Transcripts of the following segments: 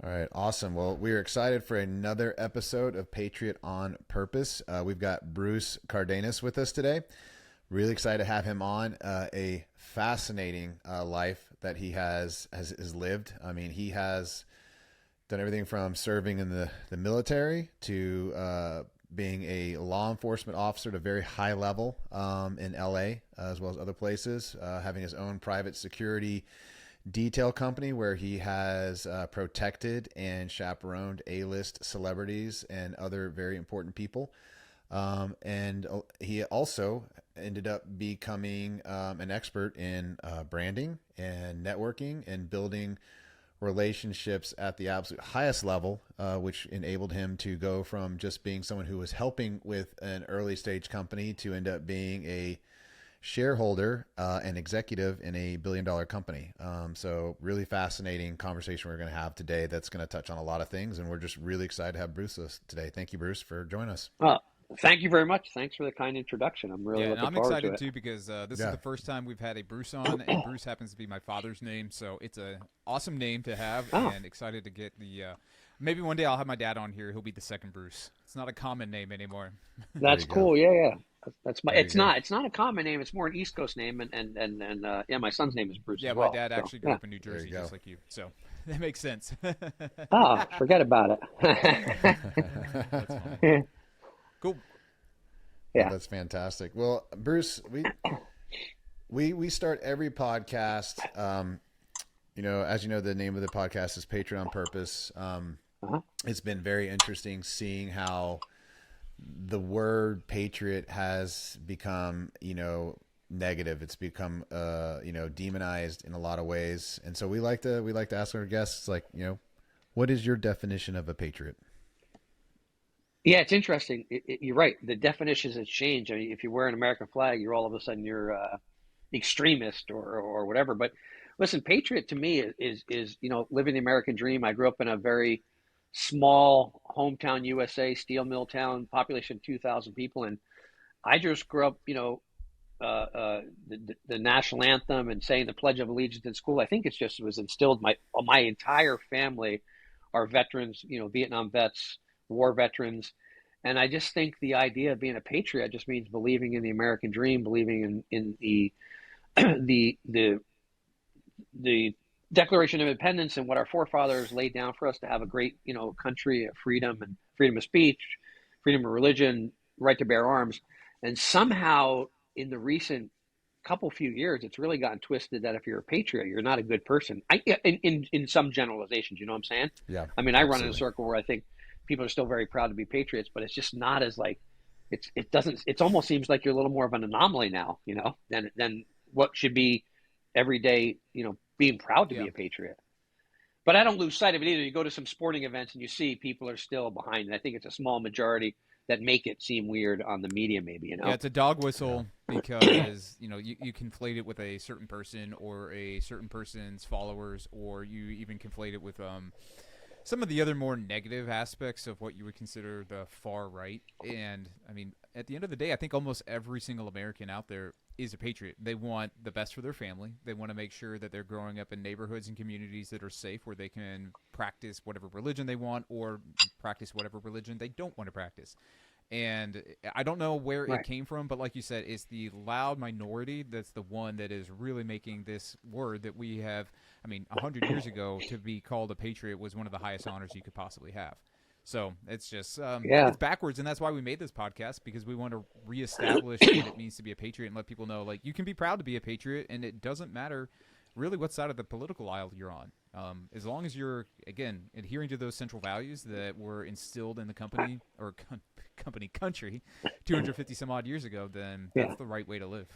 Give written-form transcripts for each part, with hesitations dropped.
All right, awesome. Well, we are excited for another episode of Patriot on Purpose. We've got Bruce Cardenas with us today. Really excited to have him on. A fascinating life that he has lived. I mean, he has done everything from serving in the military to being a law enforcement officer at a very high level in LA, as well as other places, having his own private security detail company where he has protected and chaperoned A-list celebrities and other very important people. And he also ended up becoming an expert in branding and networking and building relationships at the absolute highest level, which enabled him to go from just being someone who was helping with an early stage company to end up being a shareholder and executive in a billion-dollar company. So really fascinating conversation we're going to have today that's going to touch on a lot of things. And we're just really excited to have Bruce with us today. Thank you, Bruce, for joining us. Thank you very much. Thanks for the kind introduction. I'm really looking forward to it. I'm excited too because this is the first time we've had a Bruce on, and Bruce happens to be my father's name, so it's an awesome name to have, and excited to get the. Maybe one day I'll have my dad on here. He'll be the second Bruce. It's not a common name anymore. That's cool. Yeah. That's my. It's not a common name. It's more an East Coast name, and my son's name is Bruce. Yeah, as well, my dad actually grew up in New Jersey, just like you, so that makes sense. Forget about it. That's funny. Cool. Yeah, that's fantastic. Well, Bruce, we start every podcast. As you know, the name of the podcast is Patriot on Purpose. It's been very interesting seeing how the word patriot has become, negative. It's become, demonized in a lot of ways. And so we like to ask our guests, what is your definition of a patriot? Yeah, it's interesting. You're right. The definitions have changed. I mean, if you wear an American flag, you're all of a sudden you're extremist or whatever. But listen, patriot to me is living the American dream. I grew up in a very small hometown USA, steel mill town, population 2,000 people, and I just grew up, the national anthem and saying the Pledge of Allegiance in school. I think it was instilled. My entire family are veterans, Vietnam vets, war veterans. And I just think the idea of being a patriot just means believing in the American dream, believing in the Declaration of Independence and what our forefathers laid down for us to have a great, country of freedom and freedom of speech, freedom of religion, right to bear arms. And somehow in the recent few years, it's really gotten twisted that if you're a patriot, you're not a good person. In some generalizations, you know what I'm saying? Yeah. I mean, I run in a circle where I think people are still very proud to be patriots, but it's just not as it almost seems like you're a little more of an anomaly now, than what should be every day, being proud to be a patriot. But I don't lose sight of it either. You go to some sporting events and you see people are still behind it. I think it's a small majority that make it seem weird on the media, maybe, Yeah, it's a dog whistle because, you conflate it with a certain person or a certain person's followers, or you even conflate it with some of the other more negative aspects of what you would consider the far right. And I mean, at the end of the day, I think almost every single American out there is a patriot. They want the best for their family. They want to make sure that they're growing up in neighborhoods and communities that are safe, where they can practice whatever religion they want or practice whatever religion they don't want to practice. And I don't know where it came from, but like you said, it's the loud minority that's the one that is really making this word that we have. I mean, 100 years ago, to be called a patriot was one of the highest honors you could possibly have. So it's just it's backwards, and that's why we made this podcast, because we want to reestablish what it means to be a patriot and let people know, you can be proud to be a patriot, and it doesn't matter really what side of the political aisle you're on. As long as you're, again, adhering to those central values that were instilled in the company or country 250 some odd years ago, then that's the right way to live.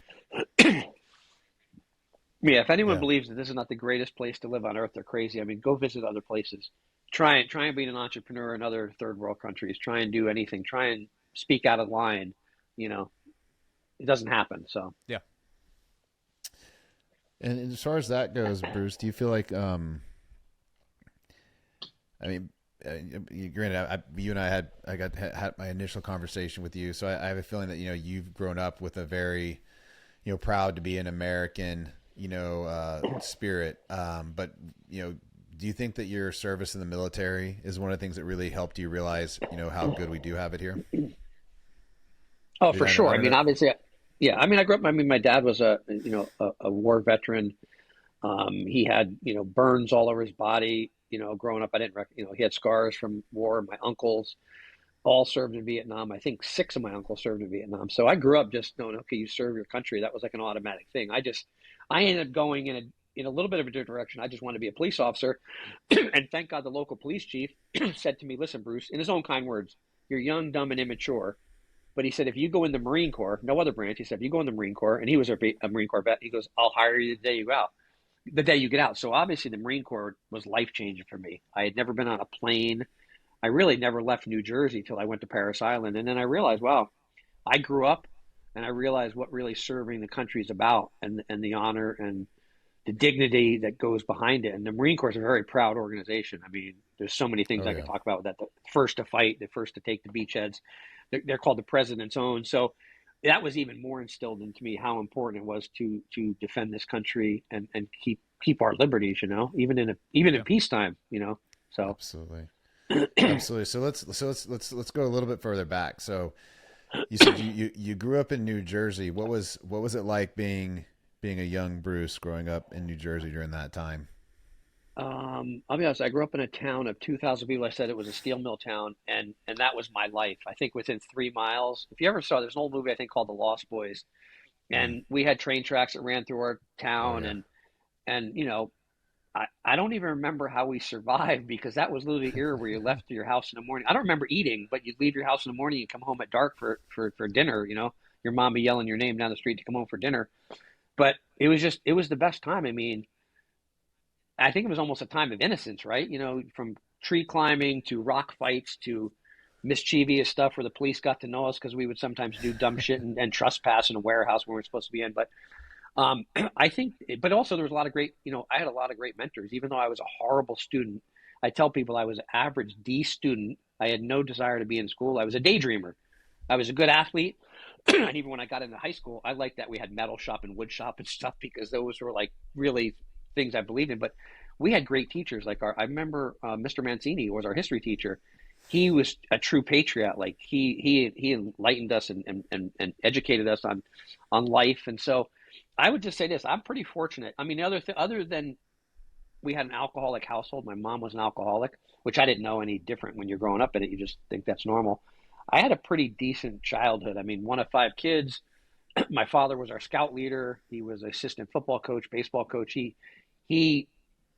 Yeah, if anyone believes that this is not the greatest place to live on earth, they're crazy. I mean, go visit other places. Try and be an entrepreneur in other third world countries. Try and do anything. Try and speak out of line. It doesn't happen. So yeah. And as far as that goes, Bruce, do you feel like, granted, you and I had my initial conversation with you, so I have a feeling that you've grown up with a very, proud to be an American, spirit. But do you think that your service in the military is one of the things that really helped you realize, how good we do have it here? Oh, Yeah, for sure. I I don't mean, know. obviously, yeah. I mean, I grew up. I mean, my dad was a war veteran. He had, burns all over his body. Growing up, I didn't, he had scars from war. My uncles all served in Vietnam. I think six of my uncles served in Vietnam. So I grew up just knowing, okay, you serve your country. That was like an automatic thing. I ended up going in a little bit of a different direction. I just wanted to be a police officer. And thank God the local police chief said to me, listen, Bruce, in his own kind words, you're young, dumb, and immature. But he said, if you go in the Marine Corps, no other branch, he said, if you go in the Marine Corps, and he was a Marine Corps vet, he goes, I'll hire you the day you go out, the day you get out. So obviously the Marine Corps was life changing for me. I had never been on a plane. I really never left New Jersey till I went to Paris Island. And then I realized, wow, I grew up and I realized what really serving the country is about, and the honor and the dignity that goes behind it. And the Marine Corps is a very proud organization. I mean, there's so many things Oh I could yeah. talk about with that. The first to fight, the first to take the beachheads. They're called the President's Own. So that was even more instilled into me how important it was to defend this country and keep our liberties. Even in Yeah. peacetime. So Absolutely. Absolutely. So let's go a little bit further back. So you said you grew up in New Jersey. What was it like being a young Bruce growing up in New Jersey during that time? I'll be honest. I grew up in a town of 2,000 people. I said it was a steel mill town, and that was my life. I think within 3 miles. If you ever saw, there's an old movie I think called The Lost Boys, Mm. and we had train tracks that ran through our Oh town, yeah. and I don't even remember how we survived because that was literally the era where you left your house in the morning. I don't remember eating, but you'd leave your house in the morning, you come home at dark for dinner. Your mom be yelling your name down the street to come home for dinner. But it was the best time. I mean, I think it was almost a time of innocence, right? From tree climbing to rock fights to mischievous stuff where the police got to know us because we would sometimes do dumb shit and trespass in a warehouse we weren't supposed to be in. But I think, but also there was a lot of great, I had a lot of great mentors, even though I was a horrible student. I tell people I was an average D student. I had no desire to be in school. I was a daydreamer. I was a good athlete. And even when I got into high school, I liked that we had metal shop and wood shop and stuff because those were like really things I believed in. But we had great teachers. Like I remember Mr. Mancini was our history teacher. He was a true patriot. Like he enlightened us and educated us on life. And so I would just say this: I'm pretty fortunate. I mean, other than we had an alcoholic household, my mom was an alcoholic, which I didn't know any different when you're growing up in it. You just think that's normal. I had a pretty decent childhood. I mean, one of five kids. My father was our scout leader. He was an assistant football coach, baseball coach. He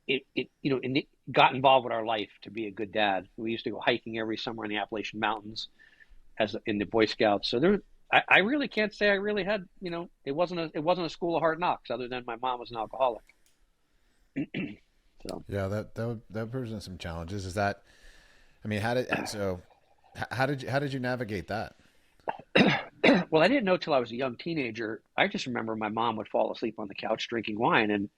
and it got involved with our life to be a good dad. We used to go hiking every summer in the Appalachian Mountains as in the Boy Scouts. So I really can't say I really had, it wasn't a school of hard knocks other than my mom was an alcoholic. So Yeah, that presents some challenges. Is that, I mean, how did you navigate that? well, I didn't know till I was a young teenager. I just remember my mom would fall asleep on the couch drinking wine, and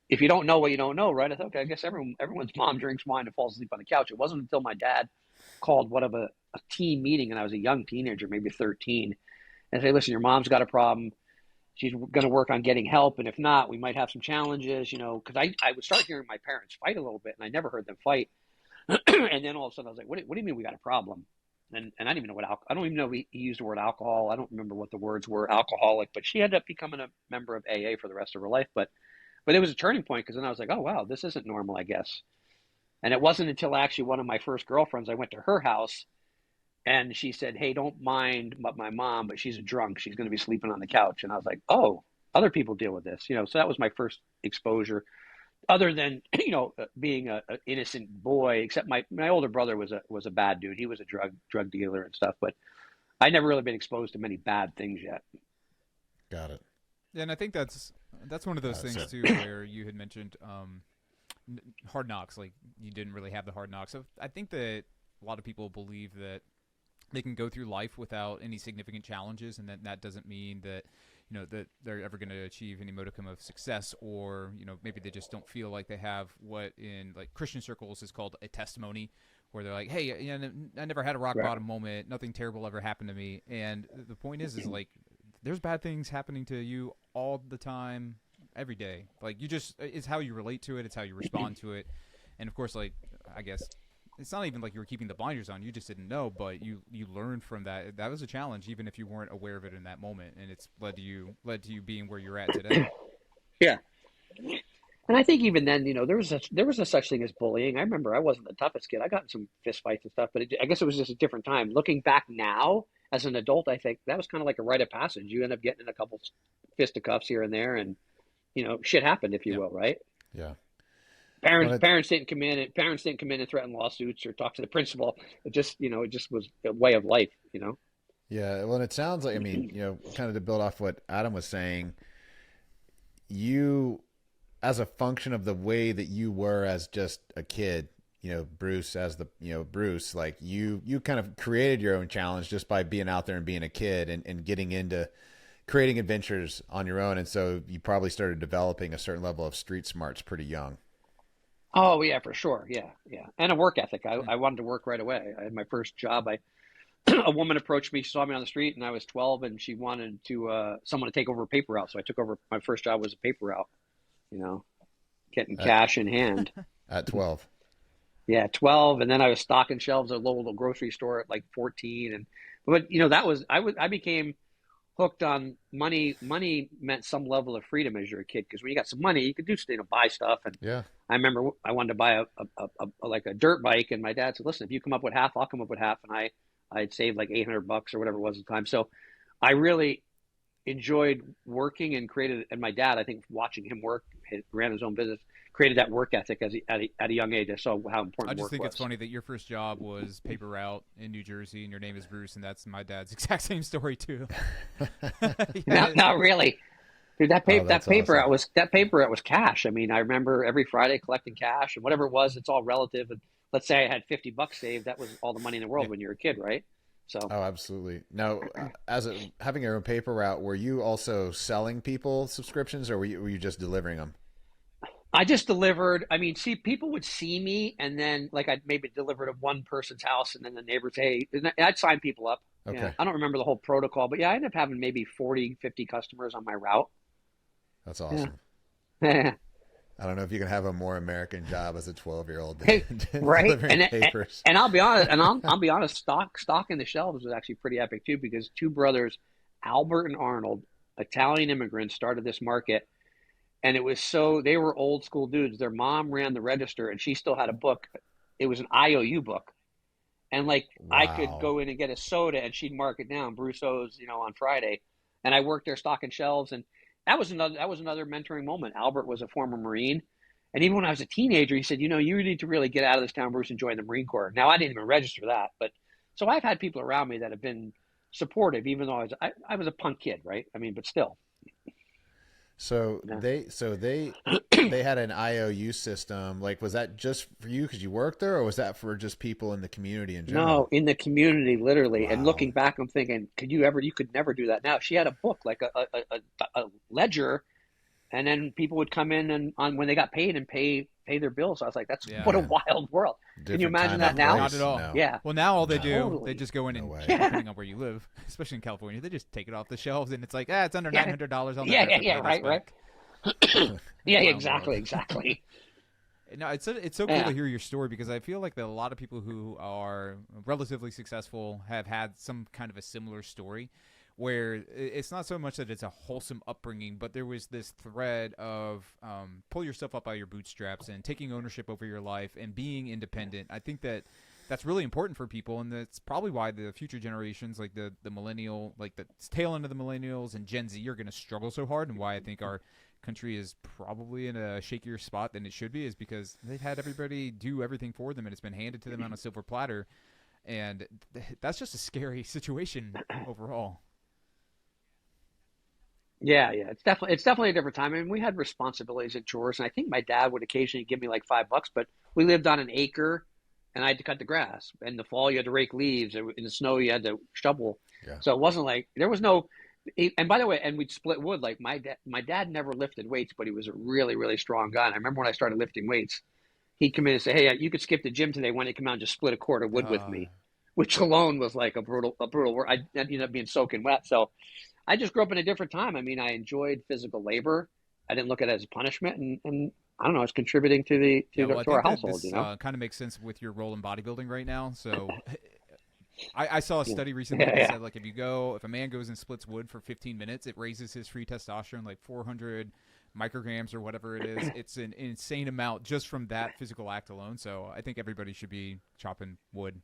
if you don't know what you don't know, right? I thought, okay, I guess everyone's mom drinks wine and falls asleep on the couch. It wasn't until my dad called one of a team meeting, and I was a young teenager, maybe 13, and say, listen, your mom's got a problem. She's going to work on getting help, and if not, we might have some challenges, because I would start hearing my parents fight a little bit, and I never heard them fight. And then all of a sudden, I was like, what do you mean we got a problem? And I don't even know I don't even know he used the word alcohol. I don't remember what the words were, alcoholic, but she ended up becoming a member of AA for the rest of her life. But it was a turning point because then I was like, oh, wow, this isn't normal, I guess. And it wasn't until actually one of my first girlfriends, I went to her house and she said, hey, don't mind my mom, but she's a drunk. She's going to be sleeping on the couch. And I was like, oh, other people deal with this. So that was my first exposure other than, being a innocent boy, except my older brother was a bad dude. He was a drug dealer and stuff, but I never really been exposed to many bad things yet. Got it. Yeah, and I think that's one of those So things too, where you had mentioned hard knocks. Like you didn't really have the hard knocks. So I think that a lot of people believe that they can go through life without any significant challenges, and that doesn't mean that that they're ever going to achieve any modicum of success, or maybe they just don't feel like they have what in like Christian circles is called a testimony, where they're like, hey, I never had a rock Right. bottom moment, nothing terrible ever happened to me. And the point is like there's bad things happening to you all the time, every day. Like it's how you relate to it, it's how you respond to it. And of course, like, I guess it's not even like you were keeping the blinders on, you just didn't know, but you learned from that. That was a challenge, even if you weren't aware of it in that moment, and it's led to you being where you're at today. Yeah. And I think even then, there was a such thing as bullying. I remember I wasn't the toughest kid. I got in some fist fights and stuff, but I guess it was just a different time. Looking back now as an adult, I think that was kind of like a rite of passage. You end up getting in a couple fisticuffs here and there, and shit happened, if you will, right? Yeah. Parents didn't come in and threaten lawsuits or talk to the principal. It just was a way of life. Yeah. Well, and it sounds like, I mean, kind of to build off what Adam was saying, you, as a function of the way that you were as just a kid, Bruce as Bruce, like you kind of created your own challenge just by being out there and being a kid and getting into creating adventures on your own. And so you probably started developing a certain level of street smarts pretty young. Oh yeah, for sure. Yeah, yeah, and a work ethic. I wanted to work right away. I had my first job. A woman approached me. She saw me on the street, and I was 12, and she wanted someone to take over a paper route. So I took over. My first job was a paper route. Getting cash in hand at 12. Yeah, 12, and then I was stocking shelves at a local grocery store at like 14, but I became hooked on money. Money meant some level of freedom as you're a kid, because when you got some money, you could do buy stuff. And yeah, I remember I wanted to buy a dirt bike, and my dad said, "Listen, if you come up with half, I'll come up with half." And I'd saved like $800 or whatever it was at the time. So I really enjoyed working and and my dad, I think, watching him work, ran his own business, created that work ethic at a young age. I saw how important work was. I just think it's funny that your first job was paper route in New Jersey, and your name is Bruce, and that's my dad's exact same story too. Not really, dude. That paper route awesome. was cash. I mean, I remember every Friday collecting cash, and whatever it was, it's all relative. And let's say I had $50 saved, that was all the money in the world when you're a kid, right? So. Oh, absolutely. Now, having your own paper route, were you also selling people subscriptions, or were you just delivering them? I just delivered. I mean, people would see me, and then like I'd maybe deliver to one person's house, and then the neighbors, hey, and I'd sign people up. Okay. Yeah. I don't remember the whole protocol, but yeah, I ended up having maybe 40, 50 customers on my route. That's awesome. Yeah. I don't know if you can have a more American job as a 12-year-old right? delivering papers. And I'll be honest, I'll be honest, stocking the shelves was actually pretty epic too, because two brothers, Albert and Arnold, Italian immigrants, started this market. And they were old school dudes. Their mom ran the register, and she still had a book. It was an IOU book. And like, wow. I could go in and get a soda, and she'd mark it down, Bruce O's, on Friday. And I worked there stocking shelves. And that was another mentoring moment. Albert was a former Marine. And even when I was a teenager, he said, you need to really get out of this town, Bruce, and join the Marine Corps. Now, I didn't even register that. But so I've had people around me that have been supportive, even though I was a punk kid, right? I mean, but still. So they had an IOU system. Like, was that just for you because you worked there, or was that for just people in the community in general? No, in the community, literally. Wow. And looking back, I'm thinking, you could never do that now. She had a book, like a ledger, and then people would come in and when they got paid and pay their bills. I was like, what a wild world. Can you imagine that now? Not at all. No. Yeah. Well, now all they do, Totally. they just go in and, depending on where you live, especially in California, they just take it off the shelves, and it's like, it's under $900 on that. Yeah, right. Yeah, exactly. No, it's so cool to hear your story, because I feel like that a lot of people who are relatively successful have had some kind of a similar story, where it's not so much that it's a wholesome upbringing, but there was this thread of pull yourself up by your bootstraps and taking ownership over your life and being independent. I think that that's really important for people, and that's probably why the future generations, like the millennial, like the tail end of the millennials and Gen Z, are going to struggle so hard, and why I think our country is probably in a shakier spot than it should be, is because they've had everybody do everything for them, and it's been handed to them on a silver platter, and that's just a scary situation overall. Yeah, it's definitely a different time. I mean, we had responsibilities and chores, and I think my dad would occasionally give me like $5, but we lived on an acre, and I had to cut the grass. In the fall, you had to rake leaves. In the snow, you had to shovel. Yeah. So it wasn't like there was no. And by the way, and we'd split wood. Like my dad never lifted weights, but he was a really, really strong guy. And I remember when I started lifting weights, he'd come in and say, "Hey, you could skip the gym today. Why don't you come out and just split a cord of wood with me?" Which alone was like a brutal work. I ended up being soaking wet. So I just grew up in a different time. I mean, I enjoyed physical labor. I didn't look at it as a punishment, and I don't know, it's contributing to the Well, I to our think that household. this kind of makes sense with your role in bodybuilding right now. So I saw a Yeah. study recently that Yeah. said, like, if a man goes and splits wood for 15 minutes, it raises his free testosterone like 400 micrograms or whatever it is. It's an insane amount just from that physical act alone. So I think everybody should be chopping wood.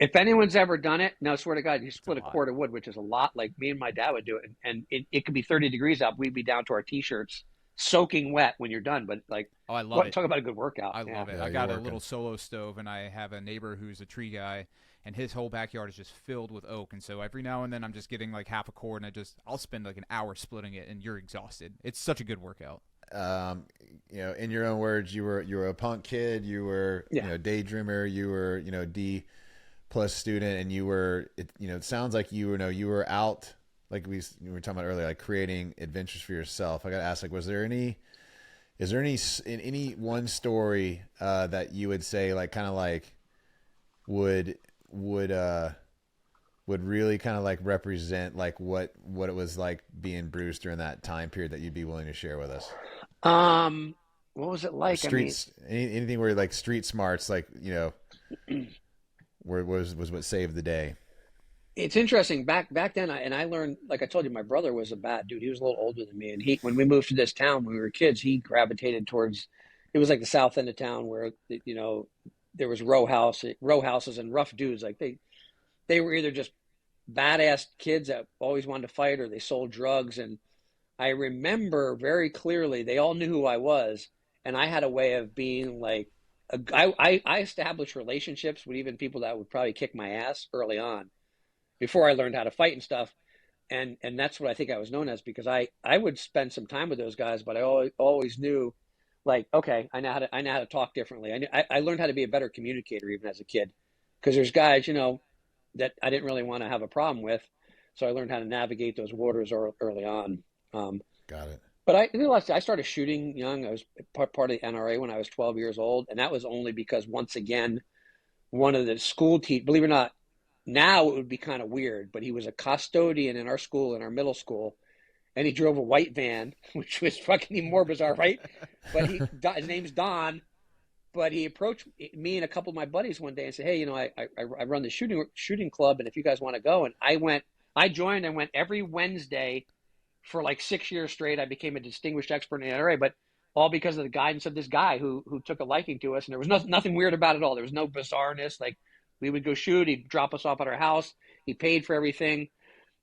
If anyone's ever done it, no, swear to God, you It's a split a lot. cord of wood, which is a lot. Like me and my dad would do it, and it could be 30 degrees out. We'd be down to our t-shirts, soaking wet when you're done. But like, Oh, I love what it. talk about a good workout? I Yeah. love it. Yeah, I you're got a working. little solo stove, and I have a neighbor who's a tree guy, and his whole backyard is just filled with oak. And so every now and then I'm just getting like half a cord, and I'll spend like an hour splitting it, and you're exhausted. It's such a good workout. In your own words, you were a punk kid, you were, Yeah. daydreamer, you were, D plus student, and you were, it sounds like you were out, like we were talking about earlier, like creating adventures for yourself. I got to ask, like, is there any in any one story that you would say, like, kind of like would really kind of like represent like what it was like being Bruce during that time period that you'd be willing to share with us? What was it like? Streets, anything where like street smarts, like, where was what saved the day. It's interesting. Back then, I learned, like I told you, my brother was a bad dude. He was a little older than me, and when we moved to this town when we were kids, he gravitated towards. It was like the south end of town where there was row houses and rough dudes. Like they were either just badass kids that always wanted to fight, or they sold drugs. And I remember very clearly they all knew who I was, and I had a way of being like I established relationships with even people that would probably kick my ass early on before I learned how to fight and stuff. And that's what I think I was known as, because I would spend some time with those guys, but I always knew, like, okay, I know how to talk differently. I learned how to be a better communicator even as a kid, because there's guys, that I didn't really want to have a problem with. So I learned how to navigate those waters early on. Got it. But I realized I started shooting young. I was part of the NRA when I was 12 years old. And that was only because, once again, one of the school teachers, believe it or not, now it would be kind of weird, but he was a custodian in our school, in our middle school. And he drove a white van, which was fucking even more bizarre, right? But his name's Don. But he approached me and a couple of my buddies one day and said, "Hey, I run the shooting club, and if you guys want to go," and I joined and went every Wednesday for like 6 years straight. I became a distinguished expert in the NRA, but all because of the guidance of this guy who took a liking to us, and there was nothing weird about it at all. There was no bizarreness. Like, we would go shoot, he'd drop us off at our house, he paid for everything.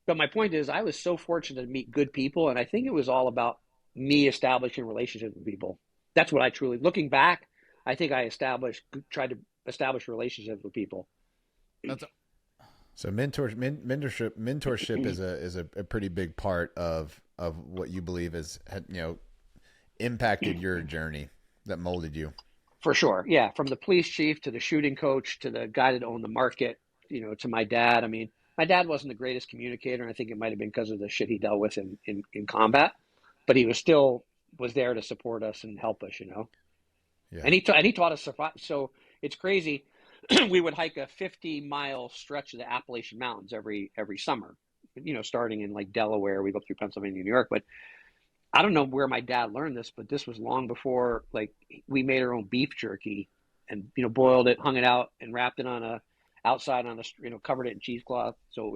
But my point is, I was so fortunate to meet good people, and I think it was all about me establishing relationships with people. That's what I truly, looking back, I think I tried to establish relationships with people. That's So mentorship is a pretty big part of what you believe has impacted your journey, that molded you. For sure. Yeah. From the police chief to the shooting coach to the guy that owned the market, to my dad. I mean, my dad wasn't the greatest communicator, and I think it might have been because of the shit he dealt with in combat, but he was there to support us and help us, Yeah. And he taught us survive. So it's crazy. We would hike a 50-mile stretch of the Appalachian Mountains every summer, starting in like Delaware. We go through Pennsylvania, New York. But I don't know where my dad learned this, but this was long before, like, we made our own beef jerky and, boiled it, hung it out, and wrapped it outside on covered it in cheesecloth so it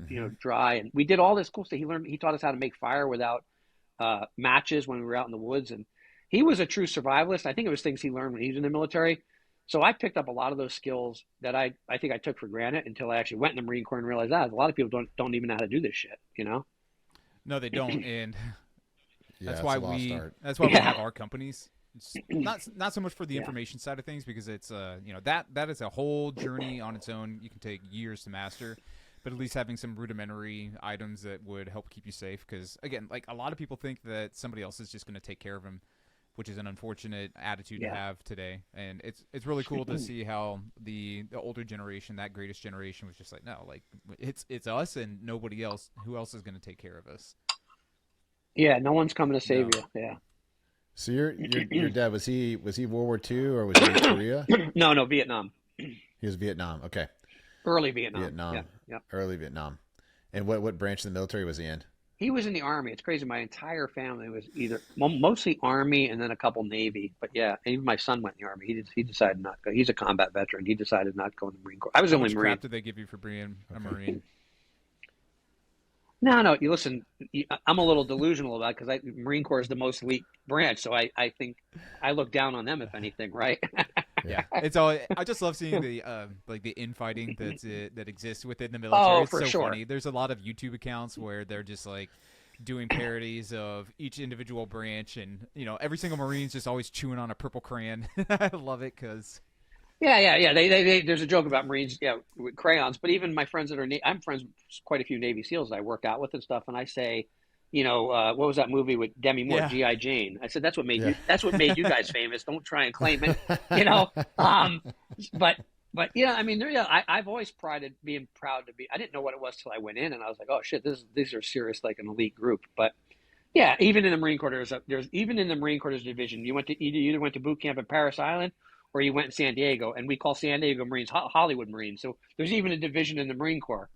would, dry. And we did all this cool stuff. He taught us how to make fire without matches when we were out in the woods. And he was a true survivalist. I think it was things he learned when he was in the military. So I picked up a lot of those skills that I think I took for granted until I actually went in the Marine Corps and realized that a lot of people don't even know how to do this shit, No, they don't, and that's Yeah, why it's a lost we art. we have our companies. It's not so much for the information side of things, because it's that is a whole journey on its own. You can take years to master, but at least having some rudimentary items that would help keep you safe. Because again, like, a lot of people think that somebody else is just going to take care of them, which is an unfortunate attitude to have today. And it's really cool to see how the older generation, that greatest generation, was just like, no, like, it's us and nobody else. Who else is going to take care of us? Yeah, no one's coming to save you. Yeah. So your dad, was he World War II, or was he in Korea? No, Vietnam. He was Vietnam. Okay. Early Vietnam. Vietnam. Yeah. Early Vietnam. And what branch of the military was he in? He was in the Army. It's crazy. My entire family was either mostly Army and then a couple Navy. But yeah, even my son went in the Army. He decided not to go. He's a combat veteran. He decided not to go in the Marine Corps. I was the How only much Marine. crap did they give you for being a Marine? No. You listen. I'm a little delusional about it because Marine Corps is the most elite branch. So I think I look down on them if anything, right? Yeah, it's all. I just love seeing the like the infighting that exists within the military. Oh, It's for so sure. funny. There's a lot of YouTube accounts where they're just like doing parodies of each individual branch, and every single Marine's just always chewing on a purple crayon. I love it because Yeah. There's a joke about Marines, yeah, with crayons. But even my friends that are, I'm friends with quite a few Navy SEALs that I work out with and stuff. And I say, what was that movie with Demi Moore, yeah, G.I. Jane? I said that's what made Yeah. you guys famous. Don't try and claim it, But I mean, I've always being proud to be. I didn't know what it was till I went in, and I was like, oh shit, these are serious, like an elite group. But yeah, even in the Marine Corps, there's even in the Marine Corps division, you either went to boot camp at Paris Island or you went in San Diego, and we call San Diego Marines Hollywood Marines. So there's even a division in the Marine Corps.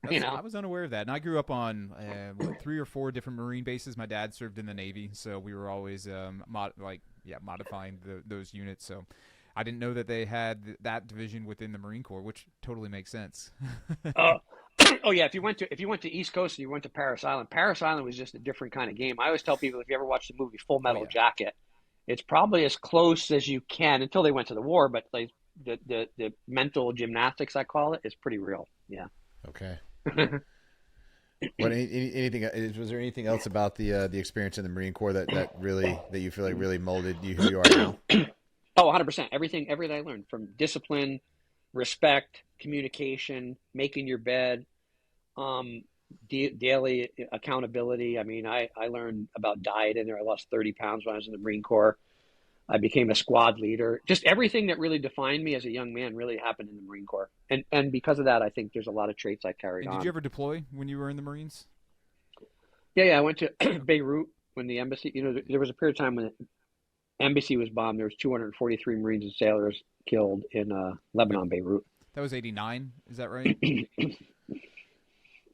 I was unaware of that. And I grew up on 3 or 4 different Marine bases. My dad served in the Navy, so we were always modifying those units. So I didn't know that they had that division within the Marine Corps, which totally makes sense. Uh, oh yeah, if you went to East Coast and you went to Paris Island was just a different kind of game. I always tell people if you ever watch the movie Full Oh Metal yeah. Jacket, it's probably as close as you can until they went to the war. But like the mental gymnastics, I call it, is pretty real. Yeah. Okay. Anything? Was there anything else about the experience in the Marine Corps that you feel like really molded you who you are now? Oh, 100%. Everything I learned, from discipline, respect, communication, making your bed, daily accountability. I mean, I learned about diet in there. I lost 30 pounds when I was in the Marine Corps. I became a squad leader. Just everything that really defined me as a young man really happened in the Marine Corps. And because of that, I think there's a lot of traits I carried And on. did you ever deploy when you were in the Marines? Yeah. I went to Beirut when the embassy, there was a period of time when the embassy was bombed. There was 243 Marines and sailors killed in Lebanon, Beirut. That was 89. Is that right?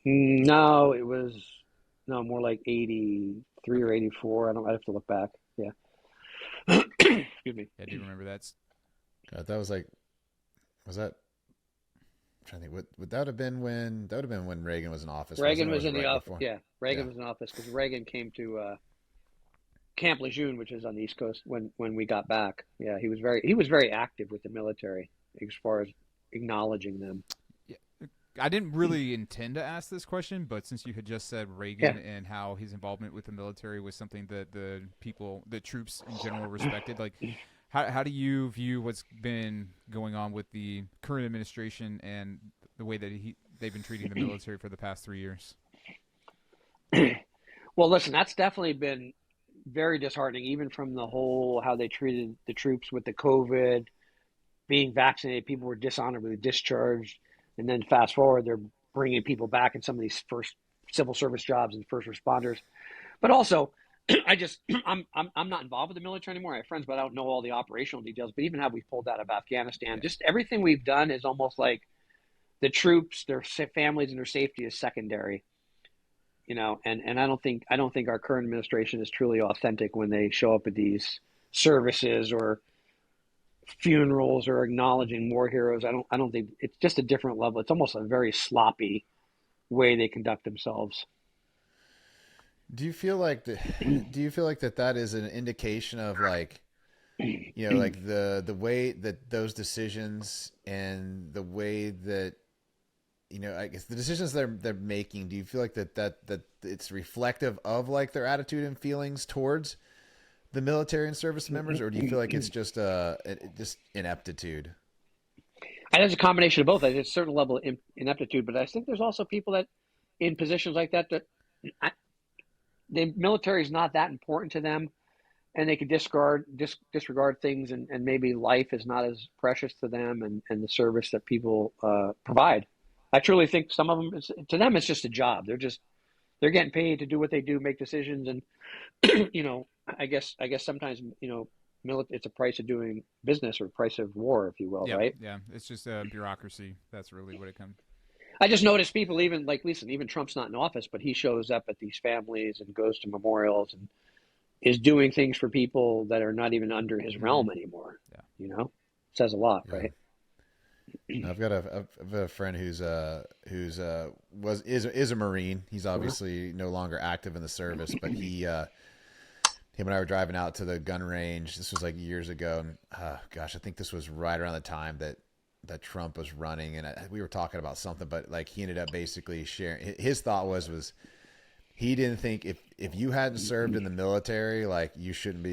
No, it was more like 83 or 84. I have to look back. Yeah. Excuse me. Yeah, I do remember that. God, was that? I'm trying to think. Would that have been when Reagan was in office? Reagan was it in the right office. before? Yeah, Reagan was in office because Reagan came to Camp Lejeune, which is on the East Coast, when we got back. Yeah, he was very active with the military as far as acknowledging them. I didn't really intend to ask this question, but since you had just said Reagan and how his involvement with the military was something that the troops in general respected, like how do you view what's been going on with the current administration and the way that they've been treating the military for the past 3 years? Well, listen, that's definitely been very disheartening, even from the whole how they treated the troops with the COVID, being vaccinated. People were dishonorably discharged. And then fast forward, they're bringing people back in some of these first civil service jobs and first responders. But also, I'm not involved with the military anymore. I have friends, but I don't know all the operational details. But even how we pulled out of Afghanistan, just everything we've done is almost like the troops, their families, and their safety is secondary. And I don't think our current administration is truly authentic when they show up at these services or funerals or acknowledging war heroes. I don't think it's just a different level. It's almost a very sloppy way they conduct themselves. Do you feel like that is an indication of like, like the way that those decisions and the way that, I guess the decisions they're making, do you feel like that it's reflective of like their attitude and feelings towards the military and service members, or do you feel like it's just ineptitude? And it's a combination of both. There's a certain level of ineptitude, but I think there's also people that in positions like that the military is not that important to them, and they could disregard things, and maybe life is not as precious to them, and the service that people provide. I truly think some of them, to them, it's just a job. They're getting paid to do what they do, make decisions, and I guess sometimes it's a price of doing business or price of war, if you will, right? Yeah, it's just bureaucracy. That's really what it comes. I just noticed people even like, listen, even Trump's not in office, but he shows up at these families and goes to memorials and is doing things for people that are not even under his realm anymore. Yeah. You know, says a lot, right? I've got a friend who's a Marine. He's obviously no longer active in the service, but him and I were driving out to the gun range. This was like years ago, and gosh, I think this was right around the time that Trump was running, and we were talking about something, but like he ended up basically sharing. His thought was he didn't think if you hadn't served in the military, like you shouldn't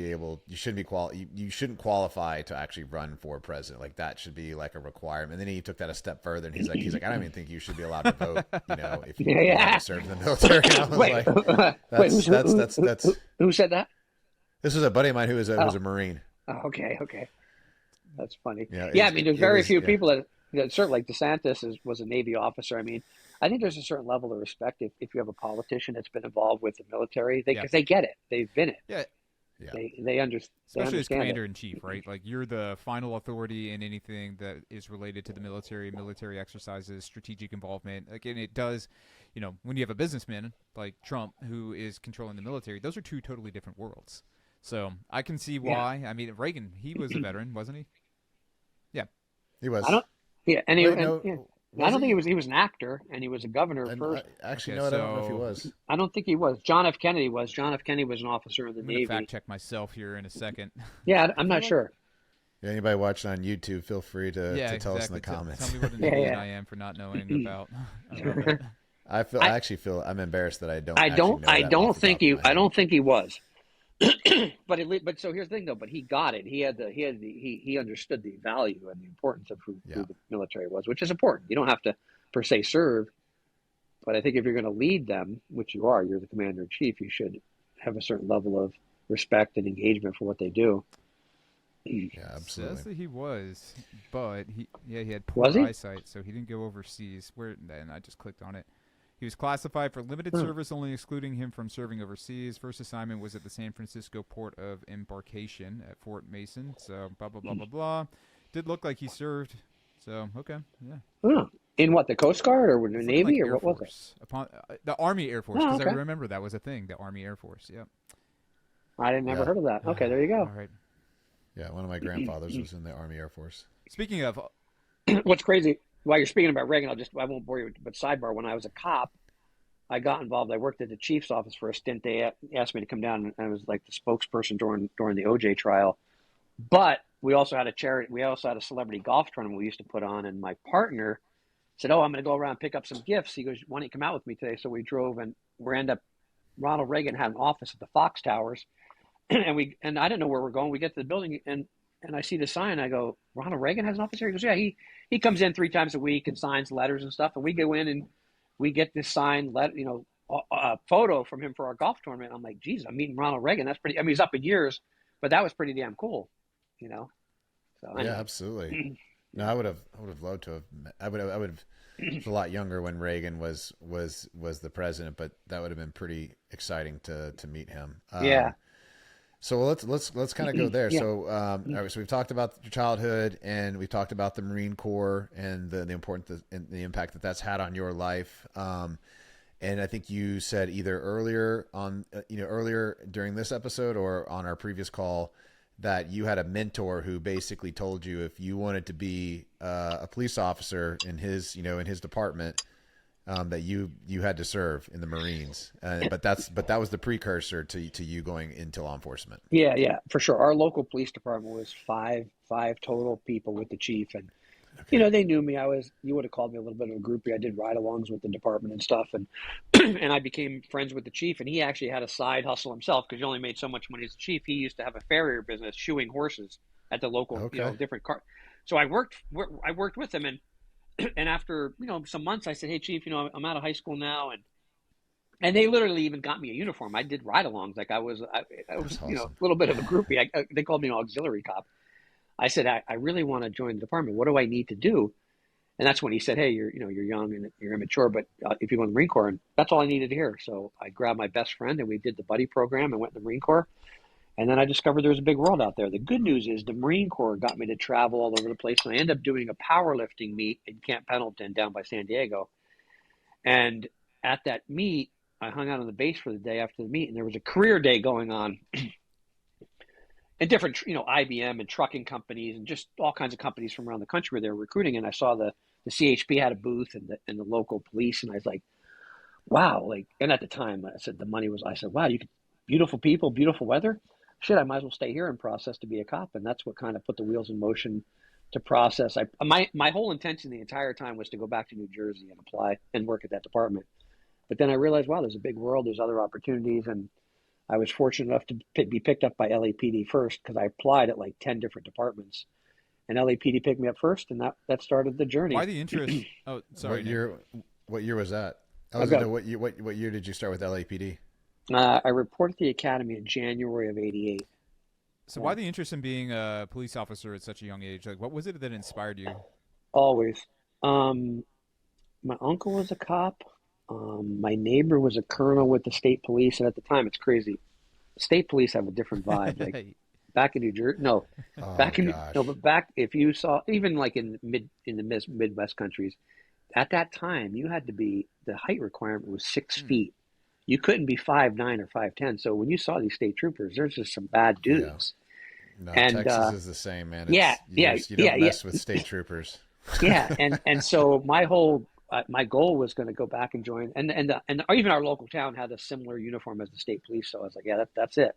qualify to actually run for president. Like that should be like a requirement. And then he took that a step further, and he's like, I don't even think you should be allowed to vote. You know, if you haven't served in the military. And I was that's who said that? This was a buddy of mine who was a Marine. Oh, okay. That's funny. Yeah, I mean, there's very few people that certainly like DeSantis was a Navy officer. I mean, I think there's a certain level of respect if you have a politician that's been involved with the military, because they get it. They've been it. Yeah. They understand. Especially as commander in chief, right? Like you're the final authority in anything that is related to the military exercises, strategic involvement. Again, it does, you know, when you have a businessman like Trump who is controlling the military, those are two totally different worlds. So I can see why. Yeah. I mean, Reagan, he was a veteran, wasn't he? Yeah, he was. I don't think he was an actor, and he was a governor first. I don't know if he was. I don't think he was. John F. Kennedy was. John F. Kennedy was an officer in the Navy. I'm going to fact check myself here in a second. Yeah, I'm not sure. Yeah, anybody watching on YouTube, feel free to tell us in the comments. Tell me what an idiot I am for not knowing about it. I actually feel I'm embarrassed that I don't. I don't think he was. But so here's the thing though. But he got it. He understood the value and the importance of who the military was, which is important. You don't have to per se serve, but I think if you're going to lead them, which you're the commander in chief, you should have a certain level of respect and engagement for what they do. Yeah, absolutely. Says that he was, but he had poor eyesight, so he didn't go overseas. Then I just clicked on it. He was classified for limited service, only excluding him from serving overseas. First assignment was at the San Francisco port of embarkation at Fort Mason. So blah blah blah blah blah. Did look like he served. So okay, yeah. Oh. In what, the Coast Guard or the Navy like or what was it? The Army Air Force, because I remember that was a thing. The Army Air Force. Yep. I didn't ever heard of that. Okay, there you go. All right. Yeah, one of my grandfathers was in the Army Air Force. Speaking of, what's crazy, while you're speaking about Reagan, I won't bore you, but sidebar, when I was a cop, I got involved. I worked at the chief's office for a stint. They asked me to come down, and I was like the spokesperson during the OJ trial. But we also had a celebrity golf tournament we used to put on, and my partner said, "Oh, I'm going to go around and pick up some gifts." He goes, "Why don't you come out with me today?" So we drove, and Ronald Reagan had an office at the Fox Towers, and I didn't know where we're going. We get to the building, and I see the sign. I go, "Ronald Reagan has an office here?" He goes, "Yeah, he comes in 3 times a week and signs letters and stuff." And we go in and we get this signed a photo from him for our golf tournament. I'm like, "Geez, I'm meeting Ronald Reagan. That's pretty." I mean, he's up in years, but that was pretty damn cool, you know. So anyway. Yeah, absolutely. No, I would have loved to have. I would have. I was a lot younger when Reagan was the president, but that would have been pretty exciting to meet him. Yeah. So let's kind of go there. Yeah. So all right, so we've talked about your childhood, and we talked about the Marine Corps and the importance and the impact that's had on your life. And I think you said either earlier during this episode or on our previous call that you had a mentor who basically told you if you wanted to be a police officer in his department, that you had to serve in the Marines. But that was the precursor to you going into law enforcement. Yeah, for sure. Our local police department was five total people with the chief, and they knew me. You would have called me a little bit of a groupie. I did ride-alongs with the department and stuff, and and I became friends with the chief. And he actually had a side hustle himself because he only made so much money as a chief. He used to have a farrier business, shoeing horses at the local, different car. So I worked with him, and after some months, I said, "Hey, chief, I'm out of high school now," and they literally even got me a uniform. I did ride-alongs, like I was awesome. A little bit of a groupie. They called me an auxiliary cop. I said, I really want to join the department. What do I need to do? And that's when he said, "Hey, you're young and you're immature, but if you go in the Marine Corps," and that's all I needed to hear. So I grabbed my best friend and we did the buddy program and went in the Marine Corps. And then I discovered there was a big world out there. The good news is the Marine Corps got me to travel all over the place, and I ended up doing a powerlifting meet in Camp Pendleton down by San Diego. And at that meet, I hung out on the base for the day after the meet, and there was a career day going on and different, IBM and trucking companies and just all kinds of companies from around the country where they were recruiting. And I saw the CHP had a booth and the local police. And I was like, wow. And at the time I said, wow, you could, beautiful people, beautiful weather. Shit, I might as well stay here and process to be a cop. And that's what kind of put the wheels in motion to process. My whole intention the entire time was to go back to New Jersey and apply and work at that department. But then I realized, wow, there's a big world, there's other opportunities. And I was fortunate enough to be picked up by LAPD first because I applied at like 10 different departments. And LAPD picked me up first, and that started the journey. Why the interest? Oh, sorry. What year was that? What year did you start with LAPD? I reported to the academy in January of '88. So why the interest in being a police officer at such a young age? Like, what was it that inspired you? Always. My uncle was a cop. My neighbor was a colonel with the state police, and at the time, it's crazy. State police have a different vibe. Like back in New Jersey, but back if you saw even like in the Midwest countries, at that time you had to be the height requirement was 6 feet. You couldn't be 5'9" or 5'10". So when you saw these state troopers, there's just some bad dudes. Yeah. No, and Texas is the same, man. You don't mess with state troopers. Yeah, and so my whole my goal was going to go back and join, and even our local town had a similar uniform as the state police. So I was like, yeah, that's it.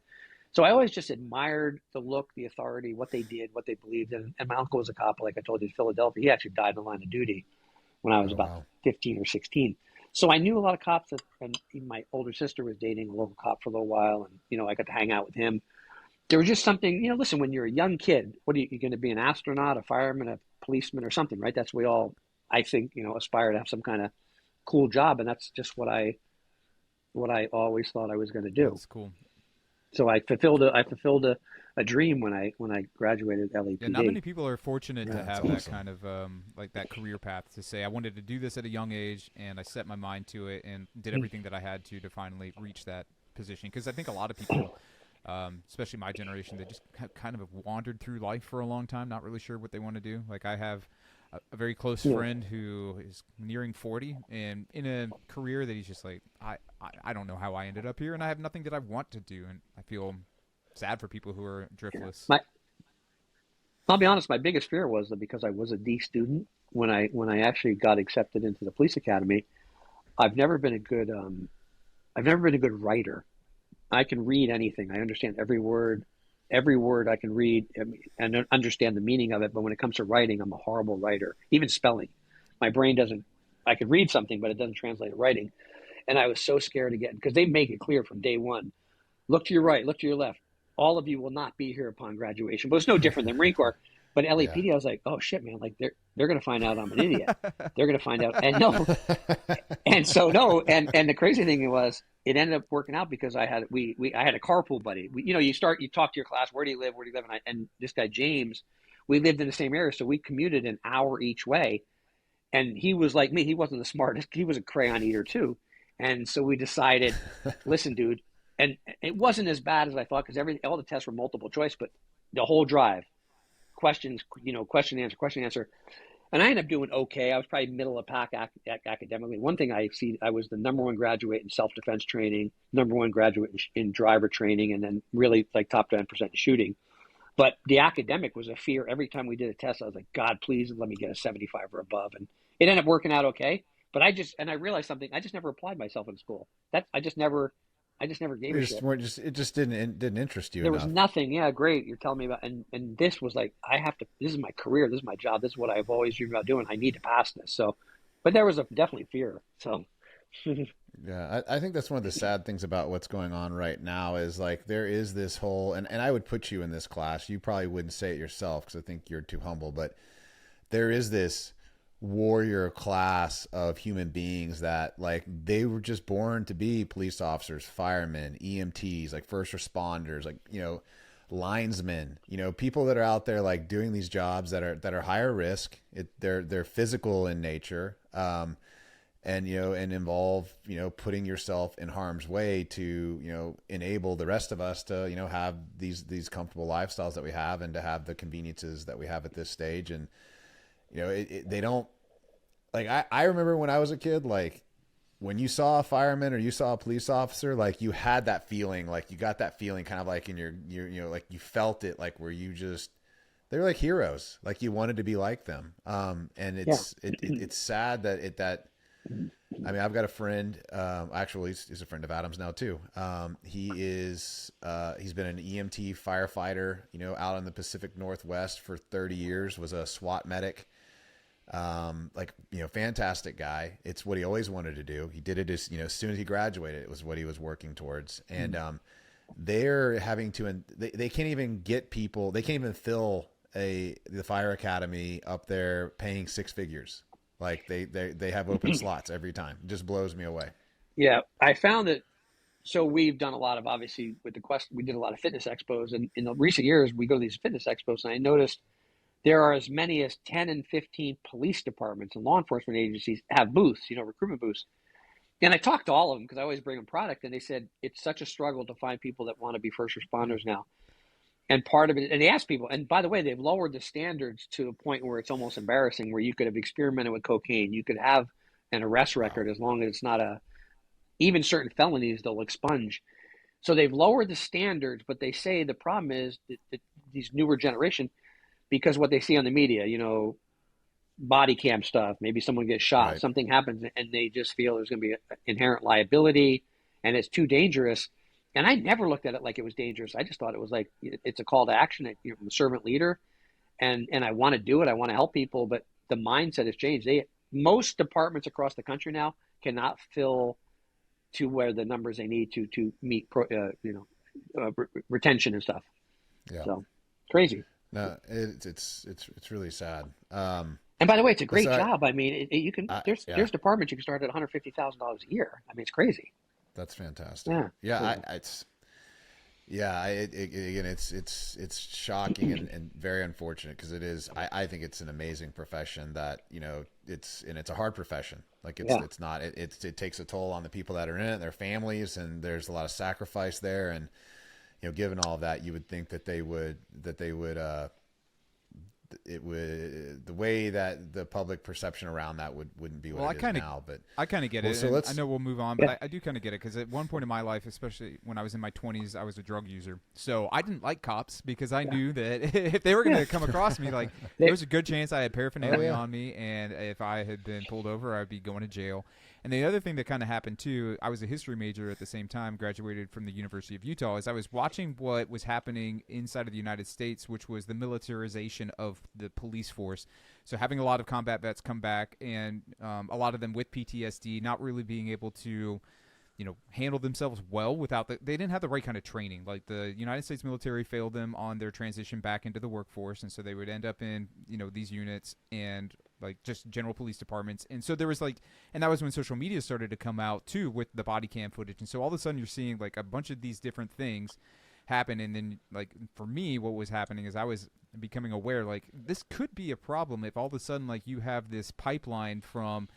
So I always just admired the look, the authority, what they did, what they believed in. And my uncle was a cop, like I told you, in Philadelphia. He actually died in the line of duty when I was about 15 or 16. So I knew a lot of cops, and even my older sister was dating a local cop for a little while, and I got to hang out with him. There was just something, listen, when you're a young kid, what are you going to be, an astronaut, a fireman, a policeman, or something, right? That's what we all, I think, aspire to have some kind of cool job, and that's just what I always thought I was going to do. That's cool. So I fulfilled a dream when I graduated LAPD. Yeah, not many people are fortunate to have that kind of like that career path to say I wanted to do this at a young age, and I set my mind to it and did everything that I had to finally reach that position. Because I think a lot of people, especially my generation, they just kind of have wandered through life for a long time, not really sure what they want to do. Like I have a very close friend who is nearing 40 and in a career that he's just like, I don't know how I ended up here, and I have nothing that I want to do, and I feel sad for people who are driftless. I'll be honest, my biggest fear was that because I was a D student when I actually got accepted into the police academy, I've never been a good writer. I can read anything. I understand every word I can read and understand the meaning of it. But when it comes to writing, I'm a horrible writer. Even spelling, my brain doesn't. I could read something, but it doesn't translate to writing. And I was so scared to get, because they make it clear from day one. Look to your right, look to your left. All of you will not be here upon graduation. But it's no different than Marine Corps. But LAPD, I was like, oh shit, man! Like they're gonna find out I'm an idiot. They're gonna find out, and the crazy thing was, it ended up working out because I had a carpool buddy. You talk to your class, where do you live? And this guy James, we lived in the same area, so we commuted an hour each way. And he was like me; he wasn't the smartest. He was a crayon eater too, and so we decided, listen, dude, and it wasn't as bad as I thought because all the tests were multiple choice, but the whole drive. Questions, question answer. And I ended up doing okay. I was probably middle of pack academically. One thing I was the #1 graduate in self-defense training, #1 graduate in driver training, and then really like top 10% in shooting. But the academic was a fear. Every time we did a test, I was like, God, please let me get a 75 or above. And it ended up working out okay. But I realized something. I just never applied myself in school. I just never gave a shit. It just didn't interest you. There enough. was nothing. Yeah, great. You're telling me about, and this was like, this is my career. This is my job. This is what I've always dreamed about doing. I need to pass this. So, but there was definitely fear. So, yeah, I think that's one of the sad things about what's going on right now is like, there is this whole, and I would put you in this class. You probably wouldn't say it yourself because I think you're too humble, but there is this warrior class of human beings that like they were just born to be police officers, firemen, EMTs, like first responders, like linesmen, people that are out there like doing these jobs that are higher risk. They're physical in nature, and involve putting yourself in harm's way to enable the rest of us to have these comfortable lifestyles that we have and to have the conveniences that we have at this stage. And they don't, like, I remember when I was a kid, like when you saw a fireman or you saw a police officer, like you had that feeling, like you got that feeling kind of like in your you know, like you felt it, like where you just, they were like heroes, like you wanted to be like them. And it's sad that I mean, I've got a friend, actually he's a friend of Adam's now too. He's been an EMT firefighter, you know, out in the Pacific Northwest for 30 years, was a SWAT medic. Like, you know, fantastic guy. It's what he always wanted to do. He did it as, you know, as soon as he graduated, it was what he was working towards. And, they're having to, they can't even get people, they can't even fill the fire academy up there paying six figures. Like they have open slots every time. It just blows me away. Yeah, I found that. So we've done a lot of, obviously with the Quest, we did a lot of fitness expos, and in the recent years we go to these fitness expos, and I noticed there are as many as 10 and 15 police departments and law enforcement agencies have booths, you know, recruitment booths. And I talked to all of them because I always bring them product, and they said it's such a struggle to find people that want to be first responders now. And part of it, and they asked people, and by the way, they've lowered the standards to a point where it's almost embarrassing, where you could have experimented with cocaine, you could have an arrest record as long as it's not even certain felonies they'll expunge. So they've lowered the standards, but they say the problem is that these newer generation, because what they see on the media, you know, body cam stuff, maybe someone gets shot, Right. something happens, and they just feel there's going to be an inherent liability and it's too dangerous. And I never looked at it like it was dangerous. I just thought it was like, it's a call to action. You know, I'm a servant leader, and I want to do it. I want to help people, but the mindset has changed. Most departments across the country now cannot fill to where the numbers they need to meet retention and stuff. Yeah. So crazy. No, it's really sad. And by the way, it's a great So job. I mean, you can there's departments you can start at $150,000 a year. I mean, it's crazy. That's fantastic. Yeah. Again, it's shocking and very unfortunate, because it is. I think it's an amazing profession that, you know, it's a hard profession. Like it's not. It takes a toll on the people that are in it, their families, and there's a lot of sacrifice there. And, you know, given all of that, you would think that they would the way that the public perception around that wouldn't be what it is now. But I kind of get it. So I know we'll move on, but I do kind of get it, because at one point in my life, especially when I was in my 20s, I was a drug user. So I didn't like cops, because I knew that if they were going to come across me, like there was a good chance I had paraphernalia on me, and if I had been pulled over, I'd be going to jail. And the other thing that kind of happened too, I was a history major at the same time, graduated from the University of Utah, is I was watching what was happening inside of the United States, which was the militarization of the police force. So having a lot of combat vets come back, and a lot of them with PTSD, not really being able to, you know, handle themselves well without they didn't have the right kind of training. Like the United States military failed them on their transition back into the workforce, and so they would end up in, you know, these units and like just general police departments. And so there was like, and that was when social media started to come out too, with the body cam footage. And so all of a sudden you're seeing like a bunch of these different things happen. And then like for me, what was happening is I was becoming aware, like this could be a problem if all of a sudden like you have this pipeline from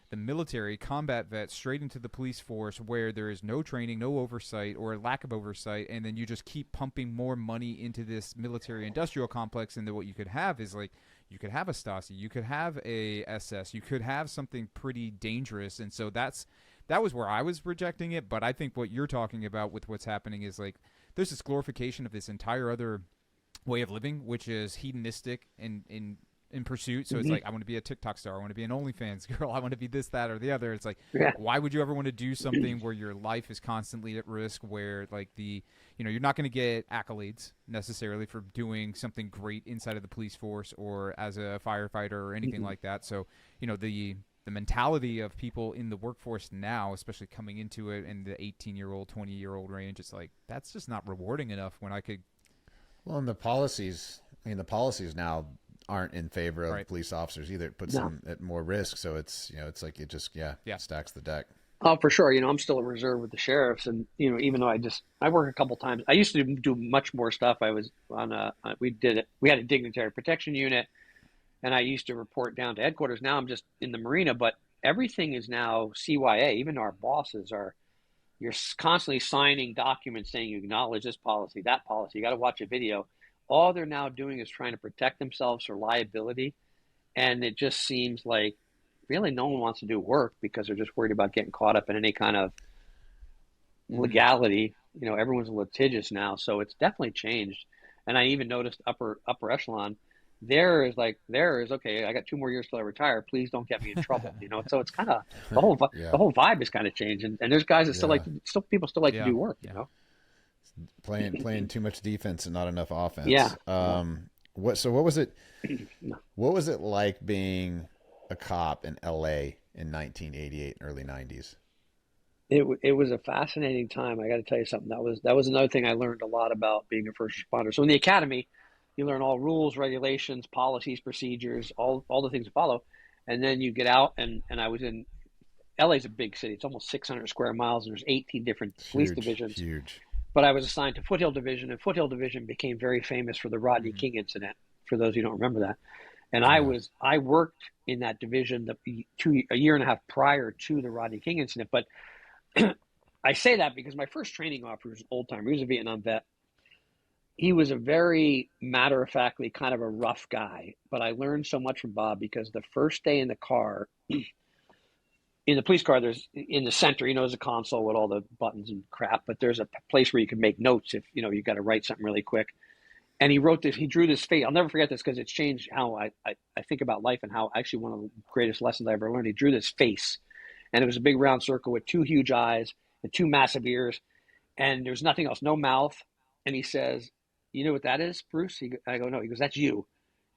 the military combat vets straight into the police force, where there is no training, no oversight, or lack of oversight, and then you just keep pumping more money into this military industrial complex. And then what you could have is like, you could have a Stasi, you could have a SS, you could have something pretty dangerous. And so that was where I was rejecting it. But I think what you're talking about with what's happening is like, there's this glorification of this entire other way of living, which is hedonistic and in pursuit. So it's like, I want to be a TikTok star, I want to be an OnlyFans girl, I want to be this, that, or the other. It's like, why would you ever want to do something where your life is constantly at risk, where like you're not going to get accolades necessarily for doing something great inside of the police force or as a firefighter or anything like that. So, you know, the mentality of people in the workforce now, especially coming into it in the 18-year-old, 20-year-old range, it's like, that's just not rewarding enough when I could. Well, and the policies now aren't in favor of police officers either. It puts them at more risk. So it's, you know, it's like it just stacks the deck. Oh, for sure. You know, I'm still a reserve with the sheriffs, and you know, even though I work a couple times, I used to do much more stuff. I was on we had a dignitary protection unit, and I used to report down to headquarters. Now I'm just in the marina, but everything is now CYA. Even our bosses you're constantly signing documents saying you acknowledge this policy, that policy. You got to watch a video. All they're now doing is trying to protect themselves for liability. And it just seems like really no one wants to do work because they're just worried about getting caught up in any kind of legality. You know, everyone's litigious now, so it's definitely changed. And I even noticed upper echelon. There is okay. I got 2 more years till I retire. Please don't get me in trouble. You know, so it's kind of Yeah. the whole vibe is kind of changed. And there's guys that people still like to Yeah. do work. Yeah. You know, Playing too much defense and not enough offense. Yeah. What was it? What was it like being a cop in L.A. in 1988 and early 90s? It was a fascinating time. I got to tell you something. That was another thing I learned a lot about being a first responder. So in the academy, you learn all rules, regulations, policies, procedures, all the things to follow, and then you get out. And I was in LA's a big city. It's almost 600 square miles, and there's 18 different police divisions. Huge. But I was assigned to Foothill Division, and Foothill Division became very famous for the Rodney King incident. For those who don't remember that, and I worked in that division a year and a half prior to the Rodney King incident. But I say that because my first training officer was an old timer. He was a Vietnam vet. He was a very matter-of-factly kind of a rough guy, but I learned so much from Bob because the first day in the car, in the police car, there's in the center, there's a console with all the buttons and crap, but there's a place where you can make notes if, you got to write something really quick. And he drew this face. I'll never forget this because it's changed how I think about life and how actually one of the greatest lessons I ever learned. He drew this face, and it was a big round circle with 2 huge eyes and 2 massive ears, and there's nothing else, no mouth. And he says, "You know what that is, Bruce?" I go, "No." He goes, "That's you."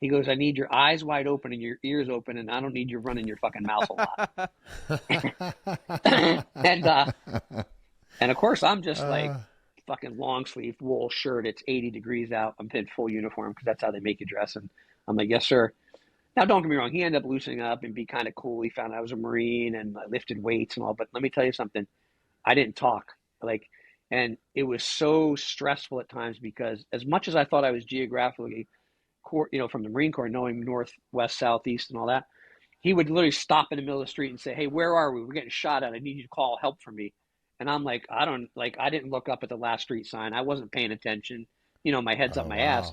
He goes, "I need your eyes wide open and your ears open, and I don't need you running your fucking mouth a lot." and of course, I'm just like fucking long sleeve wool shirt. It's 80 degrees out. I'm in full uniform because that's how they make you dress. And I'm like, "Yes, sir." Now, don't get me wrong. He ended up loosening up and be kind of cool. He found I was a Marine and I lifted weights and all. But let me tell you something. I didn't talk. And it was so stressful at times because as much as I thought I was geographically, from the Marine Corps, knowing north, west, south, east, and all that, he would literally stop in the middle of the street and say, "Hey, where are we? We're getting shot at. I need you to call help for me." And I'm like, I didn't look up at the last street sign. I wasn't paying attention. My head's up my ass.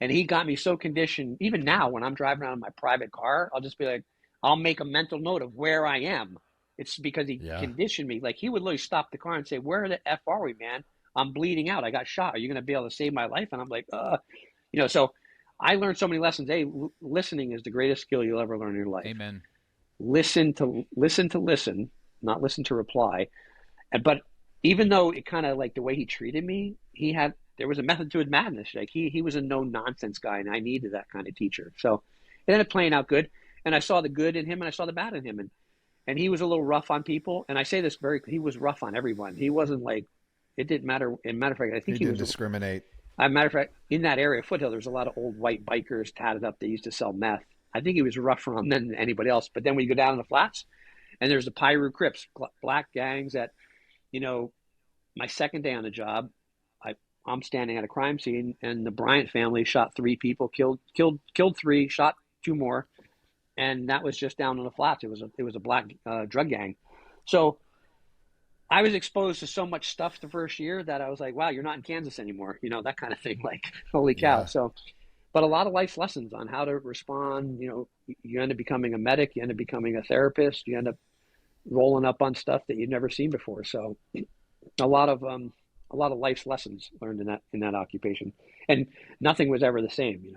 And he got me so conditioned. Even now, when I'm driving around in my private car, I'll just be like, I'll make a mental note of where I am. It's because he conditioned me. Like, he would literally stop the car and say, "Where the F are we, man? I'm bleeding out. I got shot. Are you going to be able to save my life?" And I'm like, so I learned so many lessons. Hey, listening is the greatest skill you'll ever learn in your life. Amen. Listen to listen, not listen to reply. But even though it kind of like the way he treated me, there was a method to his madness. Like he was a no nonsense guy, and I needed that kind of teacher. So it ended up playing out good. And I saw the good in him, and I saw the bad in him. And he was a little rough on people. And I say this he was rough on everyone. He wasn't like, it didn't matter. As a matter of fact, I think he didn't was discriminate. As a matter of fact, in that area, Foothill, there's a lot of old white bikers tatted up. They used to sell meth. I think he was rougher on them than anybody else. But then when you go down in the flats, and there's the Piru Crips, black gangs that, my second day on the job, I'm standing at a crime scene, and the Bryant family shot 3 people, killed 3, shot 2 more, and that was just down in the flats. It was a black drug gang. So I was exposed to so much stuff the first year that I was like, "Wow, you're not in Kansas anymore," that kind of thing. Like, holy cow! Yeah. So, but a lot of life's lessons on how to respond. You end up becoming a medic, you end up becoming a therapist, you end up rolling up on stuff that you've never seen before. So, a lot of life's lessons learned in that occupation, and nothing was ever the same.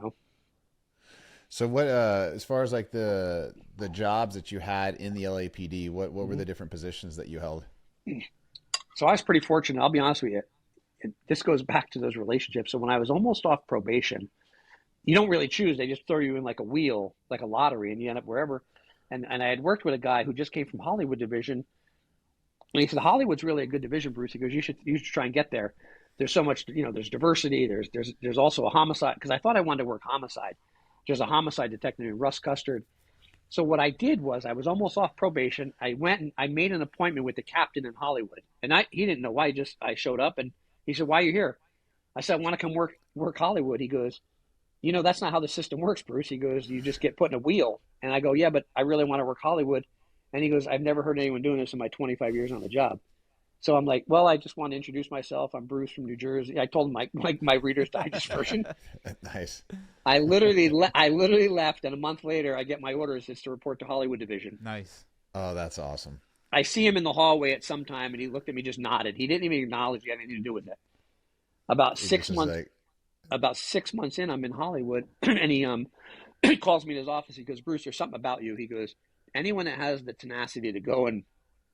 So what, as far as like the jobs that you had in the LAPD, what were the different positions that you held? So I was pretty fortunate. I'll be honest with you. This goes back to those relationships. So when I was almost off probation, you don't really choose. They just throw you in like a wheel, like a lottery, and you end up wherever. And I had worked with a guy who just came from Hollywood division. And he said, "Hollywood's really a good division, Bruce." He goes, you should try and get there. There's so much, there's diversity. There's also a homicide, because I thought I wanted to work homicide. There's a homicide detective named Russ Custard. So what I did was, I was almost off probation. I went and I made an appointment with the captain in Hollywood, and he didn't know why. I showed up, and he said, "Why are you here?" I said, "I want to come work Hollywood." He goes, "That's not how the system works, Bruce." He goes, "You just get put in a wheel." And I go, "Yeah, but I really want to work Hollywood." And he goes, "I've never heard anyone doing this in my 25 years on the job." So I'm like, well, I just want to introduce myself. I'm Bruce from New Jersey. I told him my Reader's Digest version. Nice. I literally left, and a month later, I get my orders. It's to report to Hollywood division. Nice. Oh, that's awesome. I see him in the hallway at some time, and he looked at me, just nodded. He didn't even acknowledge he had anything to do with it. About He six just was months, like, about 6 months in, I'm in Hollywood, and he calls me in his office. He goes, Bruce, there's something about you. He goes, anyone that has the tenacity to go and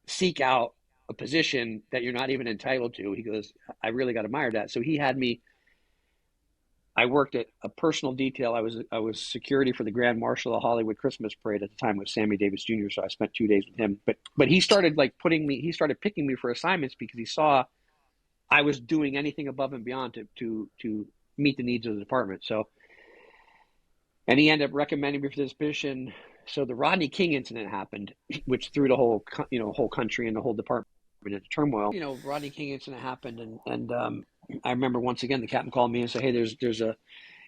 seek out a position that you're not even entitled to, he goes, I really got admired that. So he had me. I worked at a personal detail. I was security for the Grand Marshal of the Hollywood Christmas Parade at the time with Sammy Davis Jr. So I spent 2 days with him. But he started he started picking me for assignments because he saw I was doing anything above and beyond to meet the needs of the department. So, and he ended up recommending me for this position. So the Rodney King incident happened, which threw the whole country and the whole department into turmoil. Rodney King incident happened, and I remember once again the captain called me and said, "Hey, there's a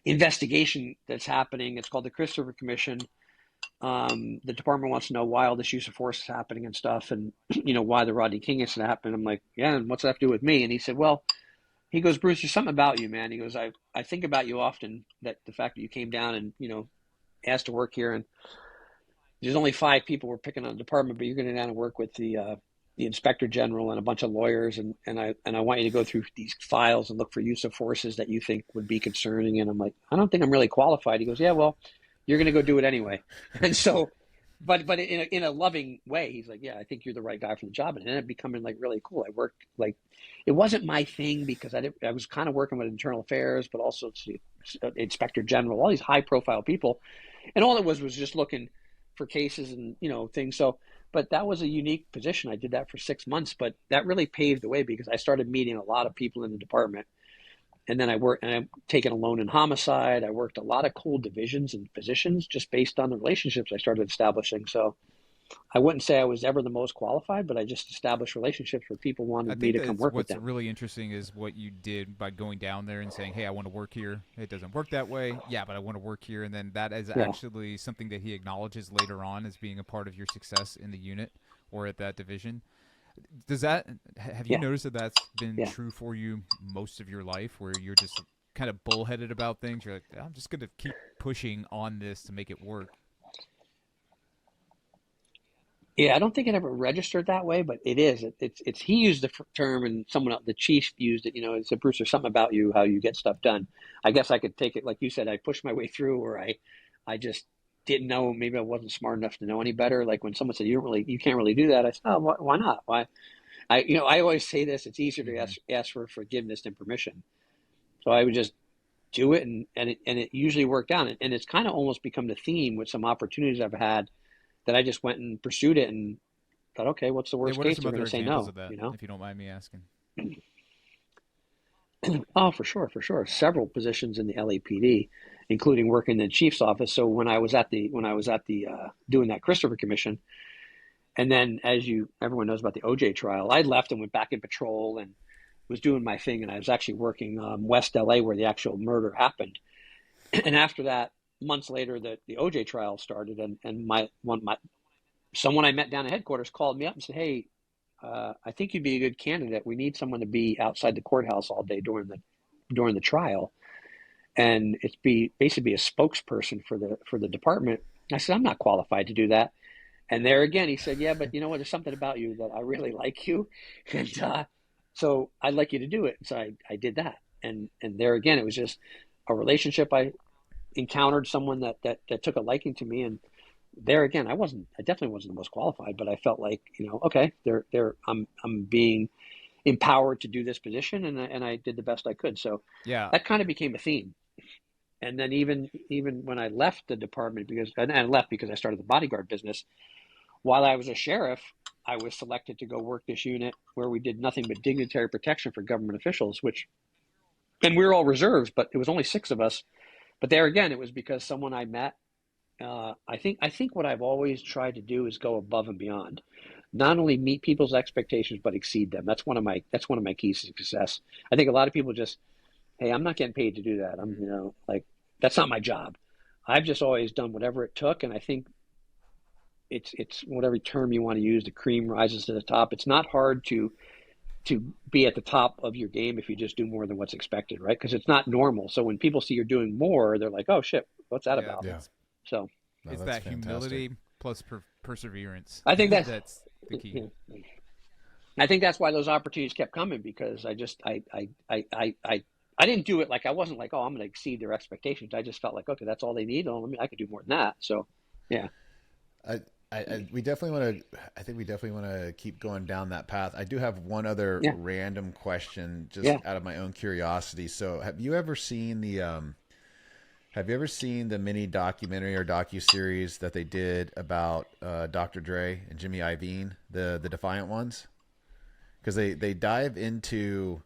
investigation that's happening. It's called the Christopher Commission. The department wants to know why all this use of force is happening and stuff, and why the Rodney King incident happened." I'm like, "Yeah, and what's that have to do with me?" And he said, "Well," he goes, "Bruce, there's something about you, man." He goes, I think about you often, that the fact that you came down and asked to work here, and there's only 5 people we're picking on the department, but you're going to down and work with the inspector general and a bunch of lawyers, and I want you to go through these files and look for use of forces that you think would be concerning." And I'm like, "I don't think I'm really qualified." He goes, "Yeah, well, you're going to go do it anyway." And so, but in a loving way, he's like, "Yeah, I think you're the right guy for the job." And it ended up becoming really cool. I worked it wasn't my thing because I was kind of working with internal affairs, but also inspector general, all these high profile people, and all it was just looking for cases and things. So, but that was a unique position. I did that for 6 months, but that really paved the way because I started meeting a lot of people in the department. And then I'm taking a loan in homicide. I worked a lot of cool divisions and positions just based on the relationships I started establishing. So I wouldn't say I was ever the most qualified, but I just established relationships where people wanted me to come work with them. What's really interesting is what you did by going down there and saying, "Hey, I want to work here. It doesn't work that way. Yeah, but I want to work here." And then that is actually something that he acknowledges later on as being a part of your success in the unit or at that division. Have you noticed that that's been true for you most of your life, where you're just kind of bullheaded about things? You're like, "I'm just going to keep pushing on this to make it work." Yeah, I don't think it ever registered that way, but it is. It's he used the term, and someone else, the chief used it. He said, "Bruce, there's something about you, how you get stuff done." I guess I could take it like you said. I pushed my way through, or I just didn't know. Maybe I wasn't smart enough to know any better. Like when someone said, you can't really do that," I said, "Oh, why not? Why?" I always say this: it's easier to ask for forgiveness than permission. So I would just do it, and it usually worked out. And it's kind of almost become the theme with some opportunities I've had, that I just went and pursued it and thought, okay, what's the worst case? They're going to say no. Of that, if you don't mind me asking. Oh, for sure. Several positions in the LAPD, including working in the chief's office. So when I was at the doing that Christopher Commission, and then everyone knows about the OJ trial, I left and went back in patrol and was doing my thing, and I was actually working West LA where the actual murder happened. And after that, months later, the OJ trial started, and someone I met down at headquarters called me up and said, "Hey, I think you'd be a good candidate. We need someone to be outside the courthouse all day during the trial, and basically be a spokesperson for the department." I said, "I'm not qualified to do that." And there again, he said, "Yeah, but you know what? There's something about you that I really like you, and so I'd like you to do it." So I did that, and there again, it was just a relationship. I encountered someone that took a liking to me, and there again, I definitely wasn't the most qualified, but I felt like, okay, I'm being empowered to do this position, and I did the best I could. So that kind of became a theme. And then even when I left the department, because I started the bodyguard business, while I was a sheriff, I was selected to go work this unit where we did nothing but dignitary protection for government officials, and we were all reserves, but it was only 6 of us. But there again, it was because someone I met. I think what I've always tried to do is go above and beyond, not only meet people's expectations but exceed them. That's one of my keys to success. I think a lot of people just, "Hey, I'm not getting paid to do that. I'm that's not my job." I've just always done whatever it took, and I think it's whatever term you want to use. The cream rises to the top. It's not hard to to be at the top of your game if you just do more than what's expected, right? Because it's not normal. So when people see you're doing more, they're like, oh shit, what's that about? Yeah. So No, it's that's that humility plus perseverance. I think that's the key. I think that's why those opportunities kept coming, because I didn't do it like, I wasn't like, oh, I'm going to exceed their expectations. I just felt like, okay, that's all they need. Oh, I could do more than that. So, yeah. We definitely want to. I think we definitely want to keep going down that path. I do have one other random question, just out of my own curiosity. So, have you ever seen the mini documentary or docuseries that they did about Dr. Dre and Jimmy Iovine, the Defiant Ones? Because they dive into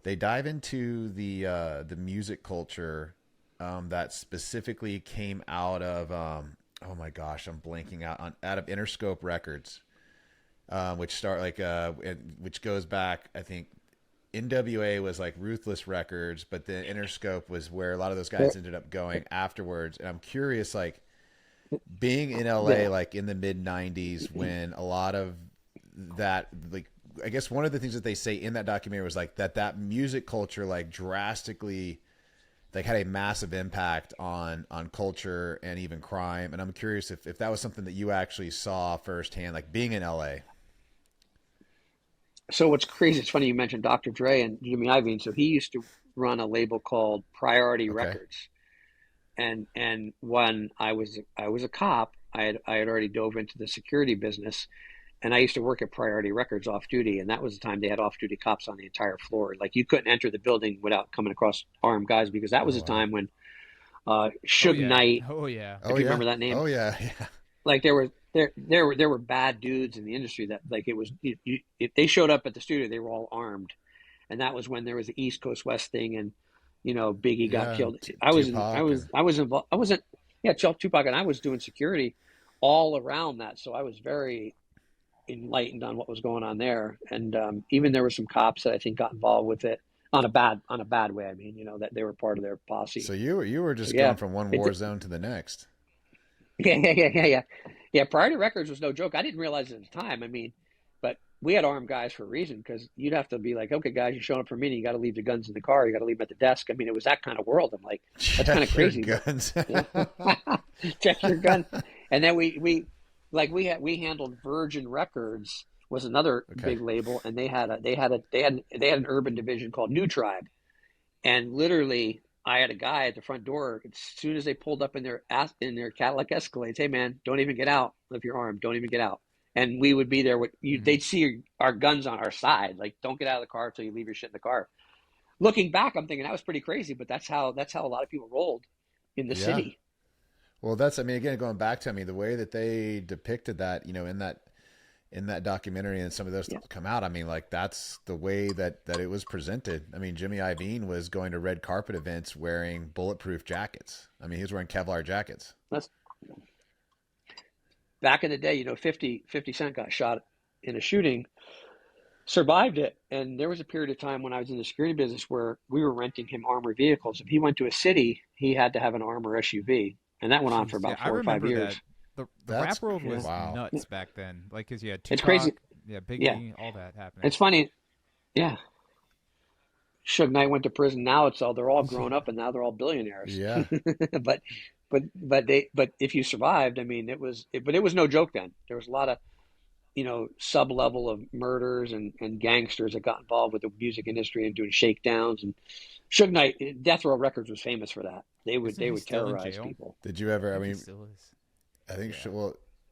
the music culture that specifically came out of oh my gosh, I'm blanking out of Interscope Records, which goes back, I think NWA was like Ruthless Records, but then Interscope was where a lot of those guys ended up going afterwards. And I'm curious, like being in LA, like in the mid '90s, when a lot of that, like, I guess one of the things that they say in that documentary was like that music culture like drastically like had a massive impact on culture and even crime. And I'm curious if that was something that you actually saw firsthand, like being in LA. So what's crazy, it's funny you mentioned Dr. Dre and Jimmy Iovine. So he used to run a label called Priority Records. And when I was a cop, I had already dove into the security business. And I used to work at Priority Records off duty, and that was the time they had off duty cops on the entire floor. Like you couldn't enter the building without coming across armed guys, because that was a time when Suge Knight. Oh yeah. If you remember that name. Oh yeah. Like there were bad dudes in the industry that, like, it was, if they showed up at the studio, they were all armed, and that was when there was the East Coast West thing, and Biggie got killed. I was involved. I wasn't. Yeah, Tupac, and I was doing security all around that, so I was very enlightened on what was going on there. And even there were some cops that I think got involved with it on a bad way. I mean, that they were part of their posse. So you were just going from one war zone to the next. Yeah. Priority Records was no joke. I didn't realize it at the time. I mean, but we had armed guys for a reason, because you'd have to be like, okay, guys, you're showing up for a meeting. You got to leave the guns in the car. You got to leave them at the desk. I mean, it was that kind of world. I'm like, that's kind of crazy. Guns. Check your gun. And then we handled Virgin Records, was another big label, and they had an urban division called New Tribe. And literally, I had a guy at the front door as soon as they pulled up in their Cadillac Escalades. Hey man, don't even get out if you're armed. Don't even get out. And we would be there with you. They'd see our guns on our side. Like, don't get out of the car until you leave your shit in the car. Looking back, I'm thinking that was pretty crazy, but that's how a lot of people rolled in the city. Well, again, going back to, the way that they depicted that, in that documentary, and some of those stuff come out. I mean, like, that's the way that it was presented. I mean, Jimmy Iovine was going to red carpet events wearing bulletproof jackets. I mean, he was wearing Kevlar jackets. Back in the day, 50 Cent got shot in a shooting, survived it. And there was a period of time when I was in the security business where we were renting him armored vehicles. If he went to a city, he had to have an armor SUV. And that went on for about 4 or 5 years. The rap world was nuts back then. Like, because you had Tupac, it's crazy. Biggie, all that happening. It's funny. Yeah. Suge Knight went to prison. Now they're all grown up, and now they're all billionaires. Yeah. but if you survived, I mean, it was no joke then. There was a lot of, sub level of murders and gangsters that got involved with the music industry and doing shakedowns. And Suge Knight, Death Row Records was famous for that. They would terrorize people. Did you ever? He still is. I think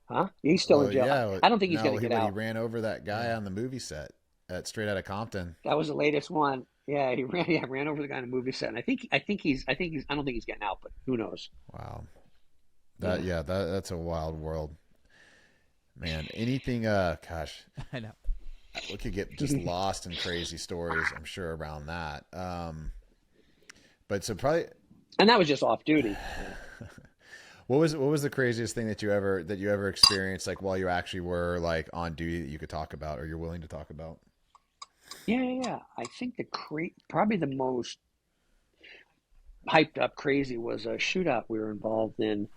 Huh? He's still in jail. Yeah, I don't think he's going to get out. He ran over that guy on the movie set at Straight Outta Compton. That was the latest one. Yeah, he ran over the guy on the movie set. And I don't think he's getting out, but who knows? Wow. That's a wild world. Man, anything gosh. I know. We could get just lost in crazy stories, I'm sure, around that. But so probably, and that was just off duty. What was the craziest thing that you ever experienced, like while you actually were like on duty, that you could talk about or you're willing to talk about? Yeah. I think probably the most hyped up crazy was a shootout we were involved in.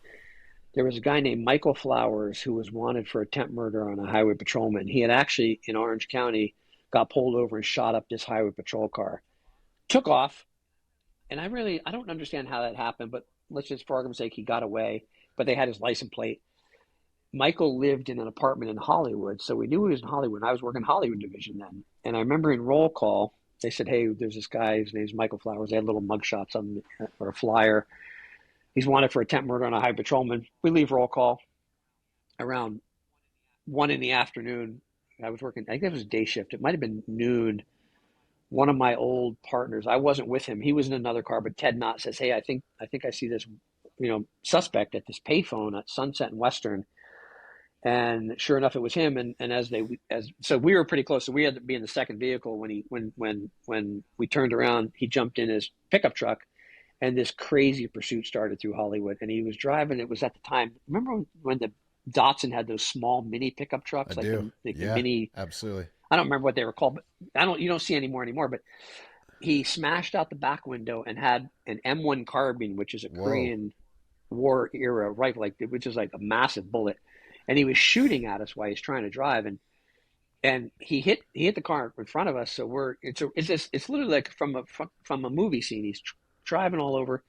There was a guy named Michael Flowers who was wanted for attempt murder on a highway patrolman. He had actually, in Orange County, got pulled over and shot up this highway patrol car. Took off, and I don't understand how that happened, but let's just, for argument's sake, he got away, but they had his license plate. Michael lived in an apartment in Hollywood, so we knew he was in Hollywood. I was working Hollywood division then, and I remember in roll call, they said, hey, there's this guy, his name's Michael Flowers. They had little mugshots on or a flyer. He's wanted for attempt murder on a high patrolman. We leave roll call around 1 in the afternoon. I was working, I think it was a day shift. It might have been noon. One of my old partners, I wasn't with him. He was in another car, but Ted Knott says, hey, I think I see this, suspect at this payphone at Sunset and Western. And sure enough, it was him. And so we were pretty close. So we had to be in the second vehicle when we turned around. He jumped in his pickup truck, and this crazy pursuit started through Hollywood. And he was driving. It was at the time. Remember when the Datsun had those small mini pickup trucks? I do. The Yeah, mini. absolutely. I don't remember what they were called, but you don't see anymore. But he smashed out the back window and had an M1 carbine, which is a Korean War era rifle, which is like a massive bullet. And he was shooting at us while he's trying to drive, and he hit the car in front of us. So it's literally like from a movie scene. He's driving all over.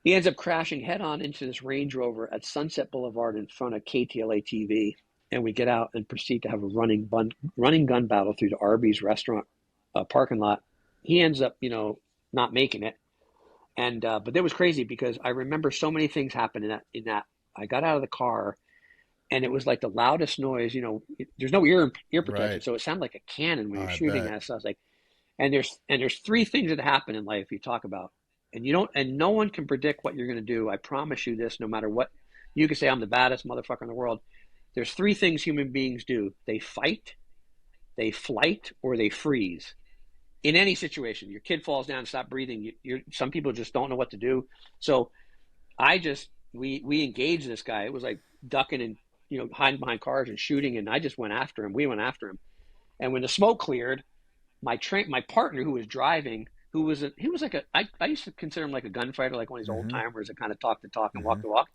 He ends up crashing head on into this Range Rover at Sunset Boulevard in front of KTLA TV. And we get out and proceed to have a running gun battle through the Arby's restaurant parking lot. He ends up, not making it. And but it was crazy because I remember so many things happened in that. I got out of the car, and it was like the loudest noise. There's no ear protection, Right. so it sounded like a cannon when you're I shooting bet. at us. So I was like, and there's three things that happen in life you talk about, and no one can predict what you're going to do. I promise you this. No matter what, you can say I'm the baddest motherfucker in the world. There's three things human beings do: they fight, they flight, or they freeze. In any situation, your kid falls down and stop breathing. Some people just don't know what to do. So we engaged this guy. It was like ducking and hiding behind cars and shooting, and I just went after him. We went after him, and when the smoke cleared, my partner who was driving, he was like I used to consider him like a gunfighter, like one of these old timers that kind of talk the talk and walk the walk.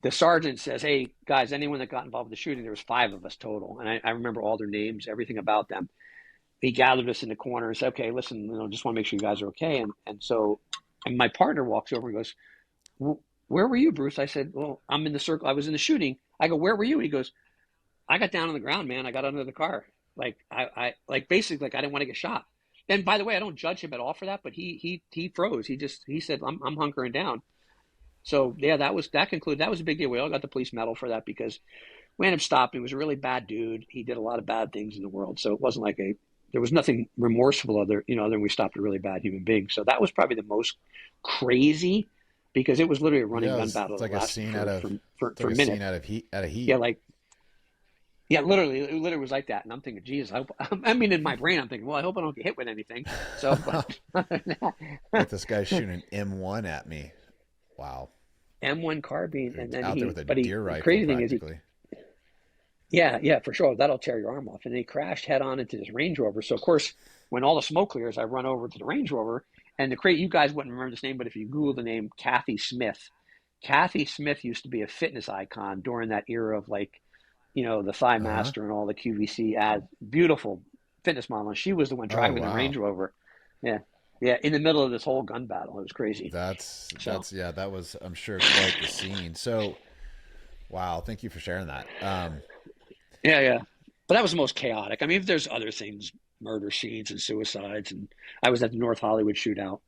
The sergeant says, hey, guys, anyone that got involved with the shooting, there was 5 of us total. And I remember all their names, everything about them. He gathered us in the corner and said, okay, listen, just want to make sure you guys are okay. And my partner walks over and goes, where were you, Bruce? I said, well, I'm in the circle. I was in the shooting. I go, where were you? He goes, I got down on the ground, man. I got under the car. Like, I basically, I didn't want to get shot. And by the way, I don't judge him at all for that, but he froze. He said, I'm hunkering down. So yeah, that was a big deal. We all got the police medal for that because we ended up stopping. He was a really bad dude. He did a lot of bad things in the world. So it wasn't like there was nothing remorseful other than we stopped a really bad human being. So that was probably the most crazy because it was literally a running gun battle. It's like a scene out of Heat. Yeah, literally, it literally was like that. And I'm thinking, geez, in my brain, I'm thinking, well, I hope I don't get hit with anything. So, Like this guy's shooting an M1 at me. Wow. M1 carbine, and then out there with a deer rifle. The crazy thing is, yeah, for sure, that'll tear your arm off. And he crashed head on into this Range Rover. So of course, when all the smoke clears, I run over to the Range Rover, and you guys wouldn't remember this name, but if you Google the name Kathy Smith used to be a fitness icon during that era of the Thigh Master and all the QVC ads. Beautiful fitness model, and she was the one driving the Range Rover. Yeah. Yeah, in the middle of this whole gun battle. It was crazy. That was, I'm sure, quite the scene. So, wow, thank you for sharing that. Yeah. But that was the most chaotic. I mean, there's other things, murder scenes and suicides, and I was at the North Hollywood shootout.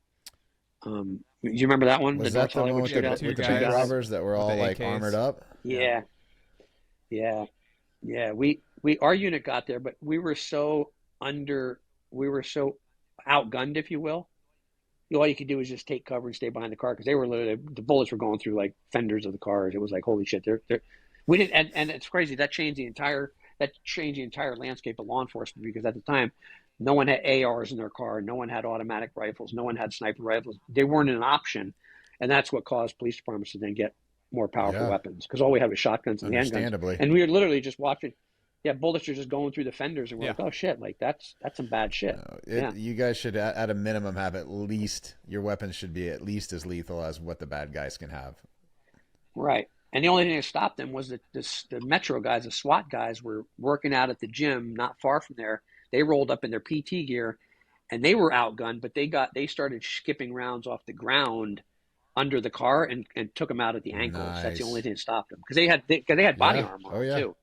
Do you remember that one? Was that the one with the bank robbers that were all like armored up? Yeah. Our unit got there, but we were so outgunned, if you will. All you could do was just take cover and stay behind the car because they were literally, the bullets were going through like fenders of the cars. It was like, holy shit! We didn't, and it's crazy. That changed the entire landscape of law enforcement because at the time, no one had ARs in their car, no one had automatic rifles, no one had sniper rifles. They weren't an option, and that's what caused police departments to then get more powerful weapons because all we had was shotguns and handguns. And we were literally just watching. Yeah, bullets are just going through the fenders, and we're like, "Oh shit! Like that's some bad shit." You guys should, at a minimum, have at least your weapons should be at least as lethal as what the bad guys can have. Right, and the only thing that stopped them was that the Metro guys, the SWAT guys, were working out at the gym not far from there. They rolled up in their PT gear, and they were outgunned, but they started skipping rounds off the ground under the car and took them out at the ankles. Nice. That's the only thing that stopped them, because they had body Yeah. armor Oh, on yeah. too.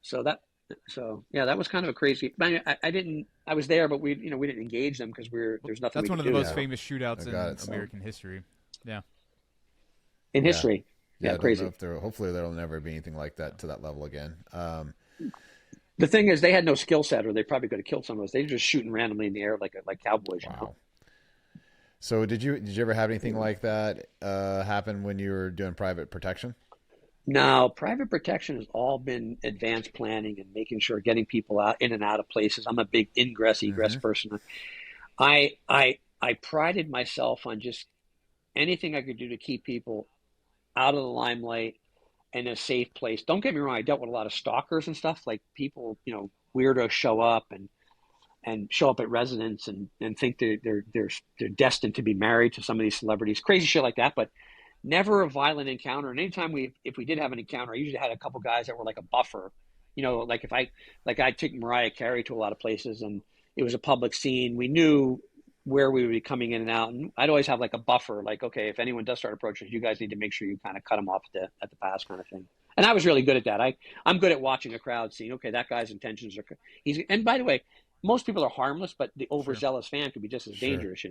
So yeah, that was kind of a crazy. I was there, but we didn't engage them because there's nothing. That's we one could of the do. most famous shootouts in it. American history. Yeah. In history. Yeah, Yeah, crazy. Hopefully there'll never be anything like that to that level again. The thing is, they had no skill set, or they probably could have killed some of us. They were just shooting randomly in the air like cowboys. Wow. You know? So did you ever have anything like that happen when you were doing private protection? No, private protection has all been advanced planning and making sure getting people out in and out of places. I'm a big ingress egress person. I prided myself on just anything I could do to keep people out of the limelight in a safe place. Don't get me wrong, I dealt with a lot of stalkers and stuff, like people, weirdos show up and show up at residence and think they're destined to be married to some of these celebrities, crazy shit like that, but never a violent encounter. And anytime if we did have an encounter, I usually had a couple guys that were like a buffer. Like if I took Mariah Carey to a lot of places and it was a public scene, we knew where we would be coming in and out, and I'd always have like a buffer, like, okay, if anyone does start approaching, you guys need to make sure you kind of cut them off at the pass, kind of thing. And I was really good at that. I'm good at watching a crowd, seeing, okay, that guy's intentions are and by the way, most people are harmless, but the overzealous fan could be just as dangerous,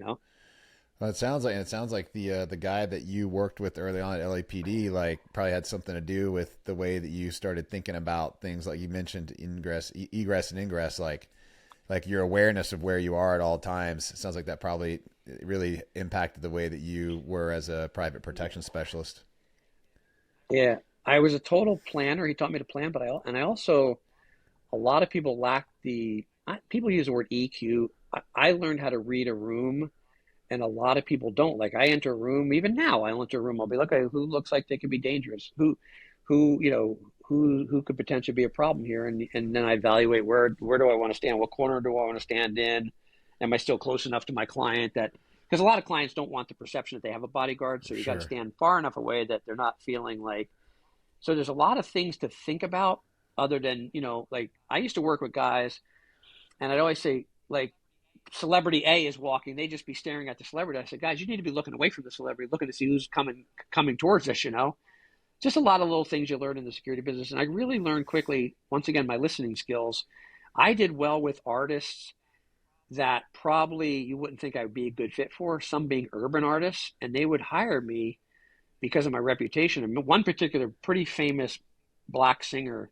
Well, it sounds like the guy that you worked with early on at LAPD probably had something to do with the way that you started thinking about things, like you mentioned egress and ingress, like your awareness of where you are at all times. It sounds like that probably really impacted the way that you were as a private protection specialist. Yeah, I was a total planner. He taught me to plan, but I also, a lot of people lack people use the word EQ. I learned how to read a room, and a lot of people don't. Like, I enter a room, even now, I'll enter a room, I'll be like, okay, who looks like they could be dangerous? Who could potentially be a problem here? And then I evaluate where do I want to stand? What corner do I want to stand in? Am I still close enough to my client because a lot of clients don't want the perception that they have a bodyguard. So you got to stand far enough away that they're not feeling like, so there's a lot of things to think about other than, like I used to work with guys and I'd always say, like, celebrity A is walking, they just be staring at the celebrity. I said, guys, you need to be looking away from the celebrity, looking to see who's coming towards us, just a lot of little things you learn in the security business. And I really learned quickly, once again, my listening skills. I did well with artists that probably you wouldn't think I would be a good fit for, some being urban artists, and they would hire me because of my reputation. And one particular pretty famous black singer,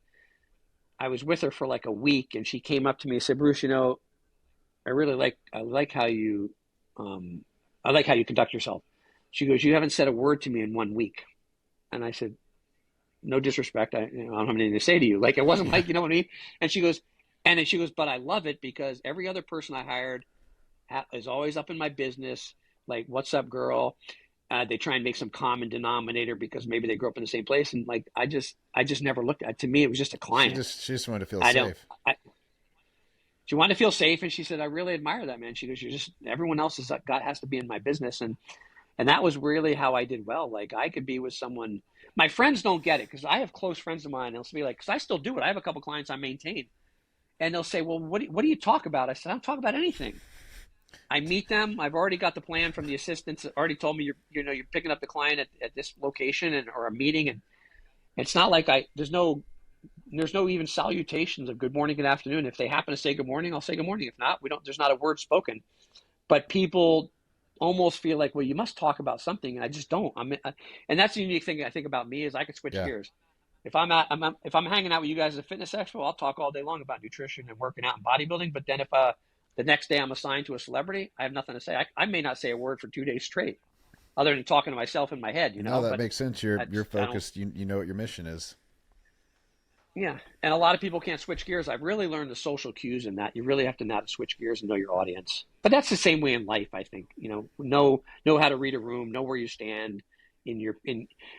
I was with her for like a week, and she came up to me and said, Bruce, I like how you conduct yourself. She goes, you haven't said a word to me in 1 week. And I said, no disrespect, I don't have anything to say to you. Like, it wasn't like, you know what I mean? And she goes, but I love it because every other person I hired is always up in my business. Like, what's up, girl? They try and make some common denominator because maybe they grew up in the same place. And like, I just never looked at, to me, it was just a client. She just wanted to feel safe. She wanted to feel safe. And she said, I really admire that, man. She goes, everyone else has to be in my business. And that was really how I did well. Like, I could be with someone. My friends don't get it because I have close friends of mine. They'll be like, because I still do it. I have a couple clients I maintain. And they'll say, well, what do you talk about? I said, I don't talk about anything. I meet them. I've already got the plan from the assistants that already told me you're picking up the client at this location or a meeting. And it's not like there's no even salutations of good morning, good afternoon. If they happen to say good morning, I'll say good morning. If not, there's not a word spoken. But people almost feel like, well, you must talk about something, and I just don't. And that's the unique thing I think about me is I could switch gears. If I'm hanging out with you guys at a fitness expo, I'll talk all day long about nutrition and working out and bodybuilding. But then if the next day I'm assigned to a celebrity, I have nothing to say. I may not say a word for 2 days straight, other than talking to myself in my head. No, that makes sense. You're focused. You know what your mission is. Yeah, and a lot of people can't switch gears. I've really learned the social cues in that. You really have to know how to switch gears and know your audience. But that's the same way in life, I think. Know how to read a room, know where you stand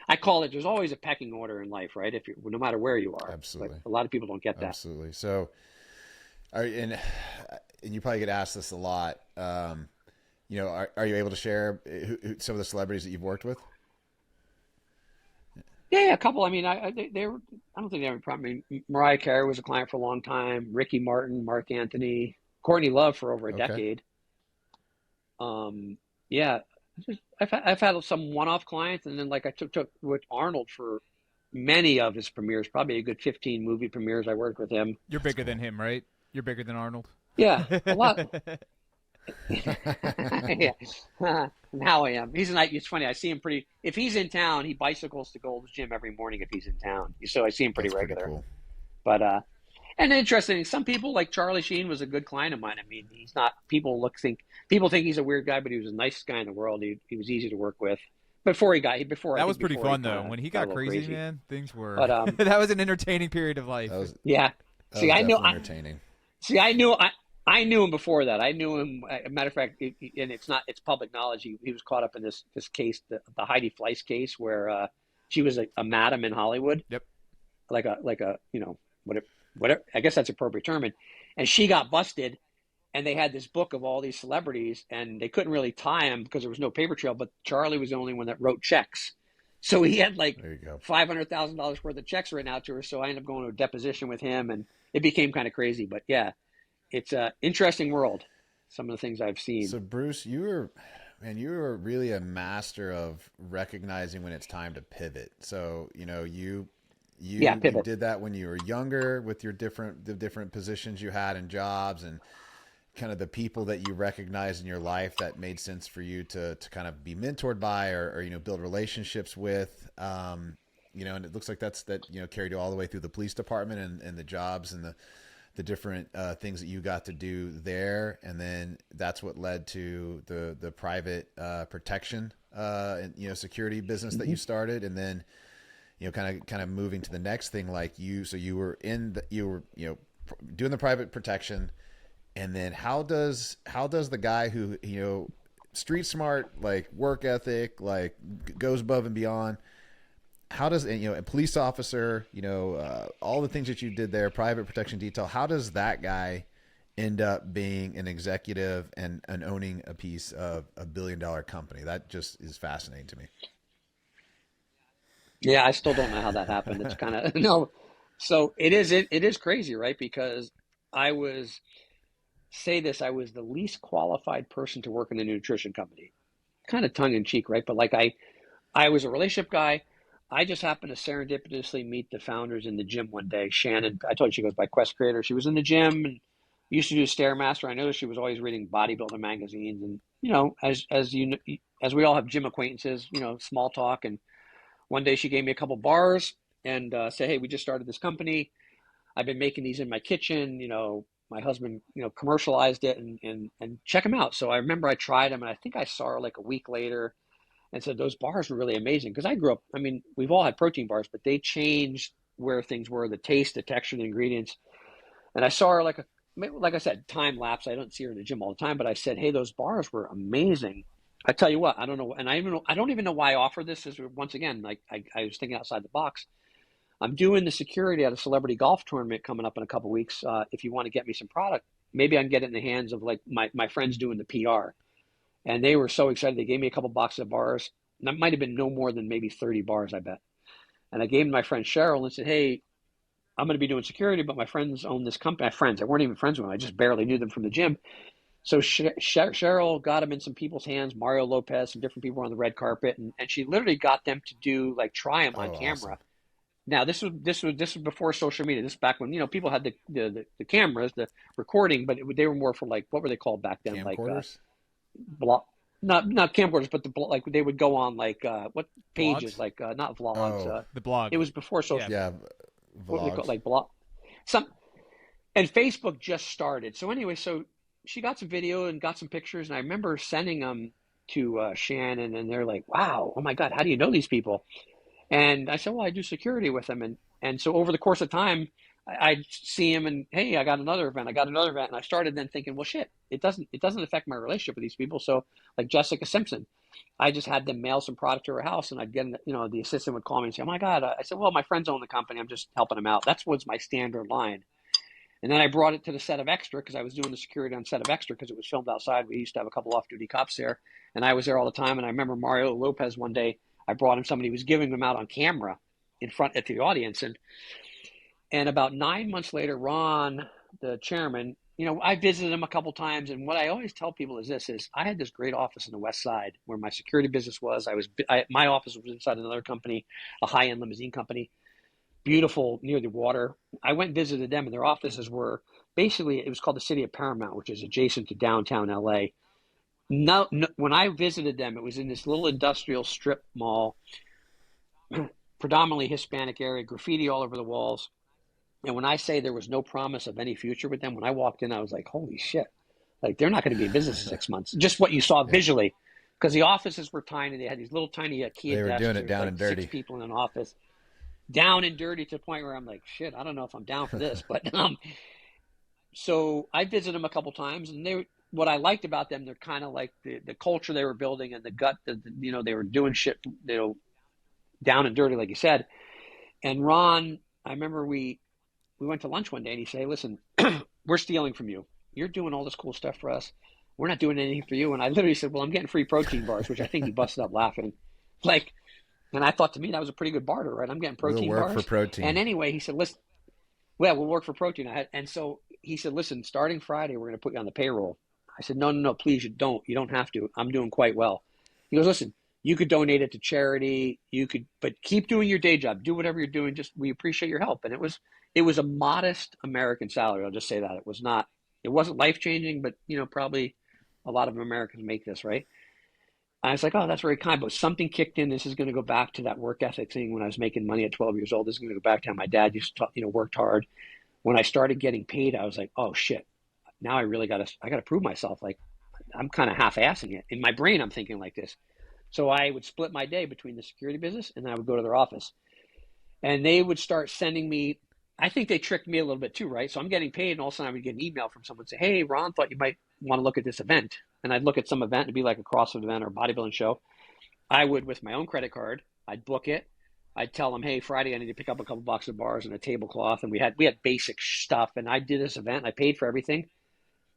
I call it, there's always a pecking order in life, right? No matter where you are. Absolutely. But a lot of people don't get that. Absolutely. So, and you probably get asked this a lot. Are you able to share some of the celebrities that you've worked with? Yeah, a couple. I mean, they were. I don't think they have a problem. I mean, Mariah Carey was a client for a long time. Ricky Martin, Mark Anthony, Courtney Love for over a Okay. decade. Yeah, I've had some one-off clients, and then like I took with Arnold for many of his premieres, probably a good 15 movie premieres. I worked with him. You're That's bigger cool. than him, right? You're bigger than Arnold. Yeah, a lot. Yeah, now I am. He's a night. It's funny. I see him pretty. If he's in town, he bicycles to Gold's Gym every morning. If he's in town, so I see him pretty That's pretty regular. cool. But and interesting. Some people like Charlie Sheen was a good client of mine. I mean, he's not. People think he's a weird guy, but he was the nicest guy in the world. He was easy to work with. Before I That was think pretty before he fun though. kind of When he got a got little crazy, crazy. man, things were. But That was an entertaining period of life. That was yeah. that See, was I knew. definitely entertaining. See, I knew him before that. I knew him. A matter of fact, and it's public knowledge. He was caught up in this case, the Heidi Fleiss case, where she was a madam in Hollywood, Yep. like a whatever. I guess that's a appropriate term. And she got busted, and they had this book of all these celebrities, and they couldn't really tie him because there was no paper trail. But Charlie was the only one that wrote checks, so he had like There you go. $500,000 worth of checks written out to her. So I ended up going to a deposition with him, and it became kind of crazy. But yeah. It's an interesting world. Some of the things I've seen. So Bruce, you were really a master of recognizing when it's time to pivot. So, you Pivot. did that when you were younger with the different positions you had and jobs and kind of the people that you recognized in your life that made sense for you to kind of be mentored by or build relationships with. And it looks like that carried you all the way through the police department and the jobs and the different things that you got to do there, and then that's what led to the private protection and security business that you started, and then kind of moving to the next thing so you were doing the private protection, and then how does the guy who street smart, like work ethic, like goes above and beyond, how does a police officer, all the things that you did there, private protection detail, how does that guy end up being an executive and owning a piece of a $1 billion company? That just is fascinating to me. Yeah, I still don't know how that happened. It's kind of no. So it is crazy, right? Because I was I was the least qualified person to work in a nutrition company. Kind of tongue in cheek, right? But like I was a relationship guy. I just happened to serendipitously meet the founders in the gym one day. Shannon, I told you she goes by Quest Creator. She was in the gym and used to do Stairmaster. I noticed she was always reading bodybuilder magazines, and as we all have gym acquaintances, small talk. And one day she gave me a couple bars and said, "Hey, we just started this company. I've been making these in my kitchen. My husband, commercialized it, and check them out." So I remember I tried them, and I think I saw her like a week later. And so those bars were really amazing because I grew up, I mean, we've all had protein bars, but they changed where things were, the taste, the texture, the ingredients. And I saw her like I said, time lapse. I don't see her in the gym all the time, but I said, "Hey, those bars were amazing." I tell you what, I don't know. And I don't even know why I offer this is once again, like I was thinking outside the box. I'm doing the security at a celebrity golf tournament coming up in a couple of weeks. If you want to get me some product, maybe I can get it in the hands of like my friends doing the PR. And they were so excited. They gave me a couple boxes of bars. That might have been no more than maybe 30 bars, I bet. And I gave them to my friend Cheryl and said, "Hey, I'm going to be doing security, but my friends own this company." My friends, I weren't even friends with them. I just barely knew them from the gym. So Cheryl got them in some people's hands, Mario Lopez, some different people on the red carpet. And she literally got them to do try them on camera. Awesome. Now this was before social media. This is back when people had the cameras, the recording, but they were more for what were they called back then? Camcorders? Blog, not camcorders, but they would go on what pages, Blogs? not vlogs. The blog. It was before social. Yeah. What were they Vlogs. called? Blog. And Facebook just started. So anyway, so she got some video and got some pictures, and I remember sending them to Shannon, and they're like, "Wow, oh my God, how do you know these people?" And I said, "Well, I do security with them." And so over the course of time, I'd see him and, "Hey, I got another event. And I started then thinking, well, shit, it doesn't affect my relationship with these people. So like Jessica Simpson, I just had them mail some product to her house, and I'd get, the assistant would call me and say, "Oh my God." I said, "Well, my friends own the company. I'm just helping them out." That's was my standard line. And then I brought it to the set of Extra because I was doing the security on set of Extra because it was filmed outside. We used to have a couple off-duty cops there, and I was there all the time. And I remember Mario Lopez one day, I brought him somebody who was giving them out on camera. in front at the audience. And about 9 months later, Ron, the chairman, I visited him a couple times. And what I always tell people is I had this great office in the West Side where my security business was. My office was inside another company, a high-end limousine company, beautiful near the water. I went and visited them, and their offices were basically, it was called the City of Paramount, which is adjacent to downtown LA. No, when I visited them, it was in this little industrial strip mall, predominantly Hispanic area, graffiti all over the walls. And when I say there was no promise of any future with them, when I walked in, I was like, holy shit. Like, they're not going to be in business in 6 months. Just what you saw visually. Because the offices were tiny. They had these little tiny IKEA They were desks. doing it down and dirty. 6 people in an office. Down and dirty to the point where I'm like, shit, I don't know if I'm down for this. But so I visited them a couple times. And what I liked about them, they're kind of like the culture they were building and the gut, they were doing shit, down and dirty, like you said. And Ron, I remember we went to lunch one day and he said, hey, listen, we're stealing from you. You're doing all this cool stuff for us. We're not doing anything for you. And I literally said, well, I'm getting free protein bars, which I think he busted up laughing. And I thought, to me, that was a pretty good barter, right? I'm getting protein We'll work bars. for protein. And anyway, he said, listen, well, we'll work for protein. And so he said, listen, starting Friday, we're going to put you on the payroll. I said, no, please, you don't. You don't have to. I'm doing quite well. He goes, listen, you could donate it to charity. But keep doing your day job. Do whatever you're doing. We appreciate your help. And it was a modest American salary. I'll just say that. It wasn't life-changing, but, probably a lot of Americans make this, right? I was like, oh, that's very kind. But something kicked in. This is going to go back to that work ethic thing when I was making money at 12 years old. This is going to go back to how my dad used to, worked hard. When I started getting paid, I was like, oh, shit. Now I got to prove myself. Like, I'm kind of half-assing it. In my brain, I'm thinking like this. So I would split my day between the security business and then I would go to their office. And they would start sending me, I think they tricked me a little bit too, right? So I'm getting paid and all of a sudden I would get an email from someone say, hey, Ron thought you might want to look at this event. And I'd look at some event, it'd be like a CrossFit event or a bodybuilding show. I would, with my own credit card, I'd book it. I'd tell them, hey, Friday I need to pick up a couple boxes of bars and a tablecloth. And we had basic stuff. And I did this event and I paid for everything.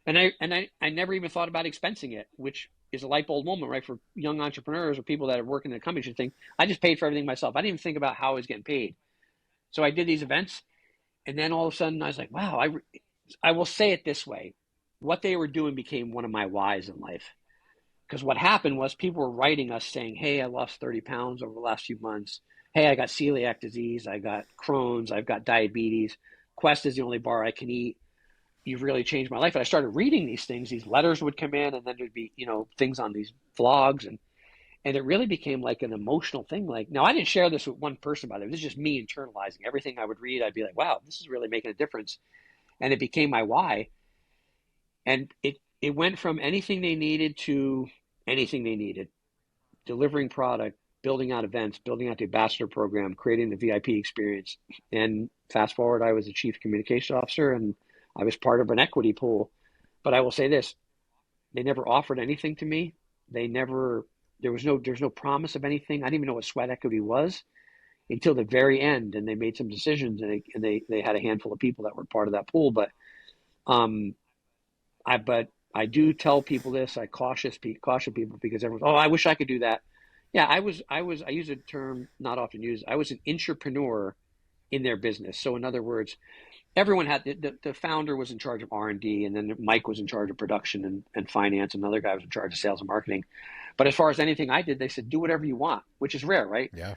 And I never even thought about expensing it, which is a light bulb moment, right? For young entrepreneurs or people that are working in a company should think, I just paid for everything myself. I didn't even think about how I was getting paid. So I did these events. And then all of a sudden I was like, wow, I will say it this way. What they were doing became one of my whys in life. Because what happened was people were writing us saying, hey, I lost 30 pounds over the last few months. Hey, I got celiac disease. I got Crohn's. I've got diabetes. Quest is the only bar I can eat. You've really changed my life. And I started reading these things. These letters would come in and then there'd be, things on these vlogs. And it really became like an emotional thing. Like, now I didn't share this with one person, by the way. This is just me internalizing. Everything I would read, I'd be like, wow, this is really making a difference. And it became my why. And it went from anything they needed to anything they needed. Delivering product, building out events, building out the ambassador program, creating the VIP experience. And fast forward, I was the chief communication officer and I was part of an equity pool. But I will say this, they never offered anything to me. There's no promise of anything. I didn't even know what sweat equity was until the very end. And they made some decisions and they had a handful of people that were part of that pool. But I do tell people this. I caution people because everyone's, oh, I wish I could do that. Yeah, I use a term not often used. I was an intrapreneur in their business. So in other words, everyone had the founder was in charge of R&D, and then Mike was in charge of production and finance. Another guy was in charge of sales and marketing. But as far as anything I did, they said, do whatever you want, which is rare, right? Yeah.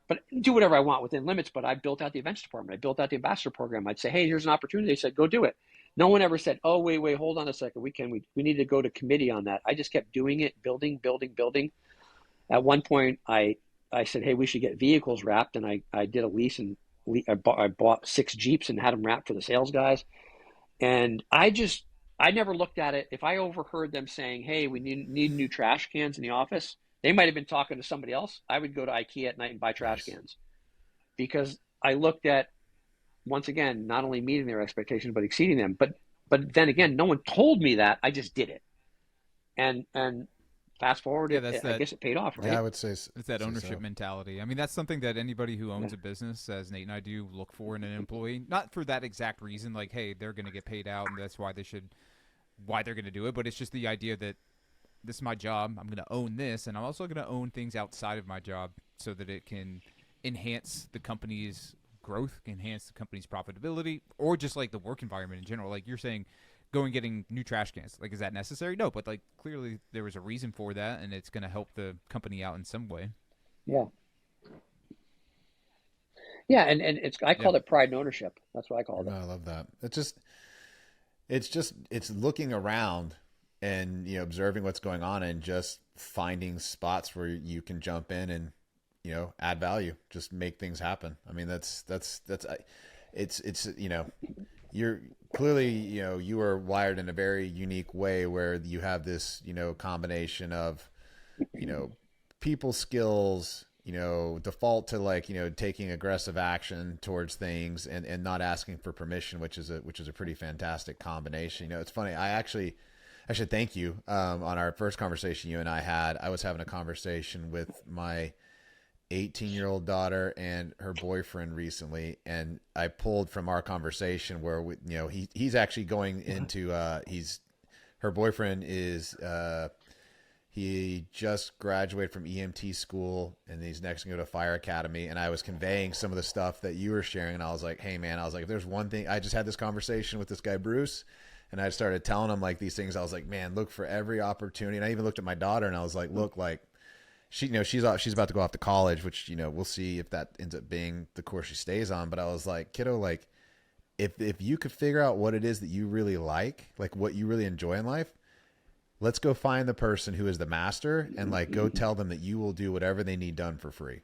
But do whatever I want within limits. But I built out the events department. I built out the ambassador program. I'd say, hey, here's an opportunity. They said, go do it. No one ever said, oh, wait, hold on a second. We need to go to committee on that. I just kept doing it, building. At one point, I said, hey, we should get vehicles wrapped. And I did a lease and I bought 6 Jeeps and had them wrapped for the sales guys. And I never looked at it. If I overheard them saying, hey, we need new trash cans in the office, they might have been talking to somebody else. I would go to IKEA at night and buy trash cans because I looked at, once again, not only meeting their expectations, but exceeding them. But then again, no one told me that. I just did it. And fast forward, I guess it paid off, right? Yeah, I would say it's that ownership mentality. I mean, that's something that anybody who owns a business, as Nate and I do, look for in an employee. Not for that exact reason, like, hey, they're going to get paid out, and that's why they're going to do it. But it's just the idea that this is my job. I'm going to own this, and I'm also going to own things outside of my job so that it can enhance the company's growth, enhance the company's profitability, or just like the work environment in general. Like you're saying, going getting new trash cans. Like, is that necessary? No, but like clearly there was a reason for that, and it's going to help the company out in some way. Yeah. Yeah, and I called it pride and ownership. That's what I called it. I love that. It's looking around and, you know, observing what's going on and just finding spots where you can jump in and, you know, add value, just make things happen. I mean, it's, you know, you're clearly, you know, you are wired in a very unique way where you have this, you know, combination of, you know, people skills, you know, default to like, you know, taking aggressive action towards things and not asking for permission, which is a pretty fantastic combination. You know, it's funny. I should thank you. On our first conversation you and I had, I was having a conversation with my 18-year-old daughter and her boyfriend recently. And I pulled from our conversation where we, you know, he's actually going into, her boyfriend is, he just graduated from EMT school and he's next going to go to fire academy. And I was conveying some of the stuff that you were sharing. And I was like, hey man, I was like, if there's one thing, I just had this conversation with this guy, Bruce, and I started telling him like these things. I was like, man, look for every opportunity. And I even looked at my daughter and I was like, look, like she, you know, she's about to go off to college, which, you know, we'll see if that ends up being the course she stays on. But I was like, kiddo, like if you could figure out what it is that you really like what you really enjoy in life, let's go find the person who is the master and like go tell them that you will do whatever they need done for free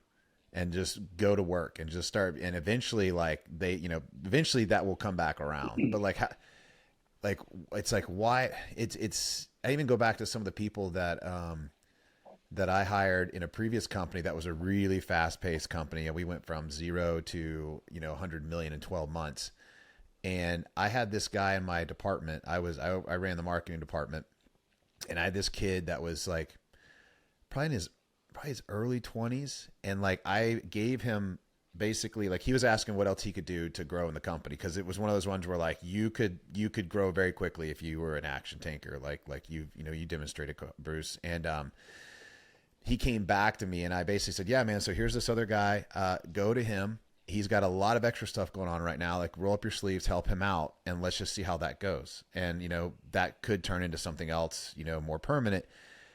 and just go to work and just start. And eventually like they, you know, eventually that will come back around. But like it's like why it's, I even go back to some of the people that I hired in a previous company that was a really fast paced company. And we went from 0 to, you know, 100 million in 12 months. And I had this guy in my department. I ran the marketing department. And I had this kid that was like probably in his early 20s. And like I gave him basically like he was asking what else he could do to grow in the company, because it was one of those ones where like you could grow very quickly if you were an action taker like you demonstrated, Bruce. And he came back to me and I basically said, yeah man, so here's this other guy, go to him. He's got a lot of extra stuff going on right now. Like roll up your sleeves, help him out, and let's just see how that goes. And, you know, that could turn into something else, you know, more permanent.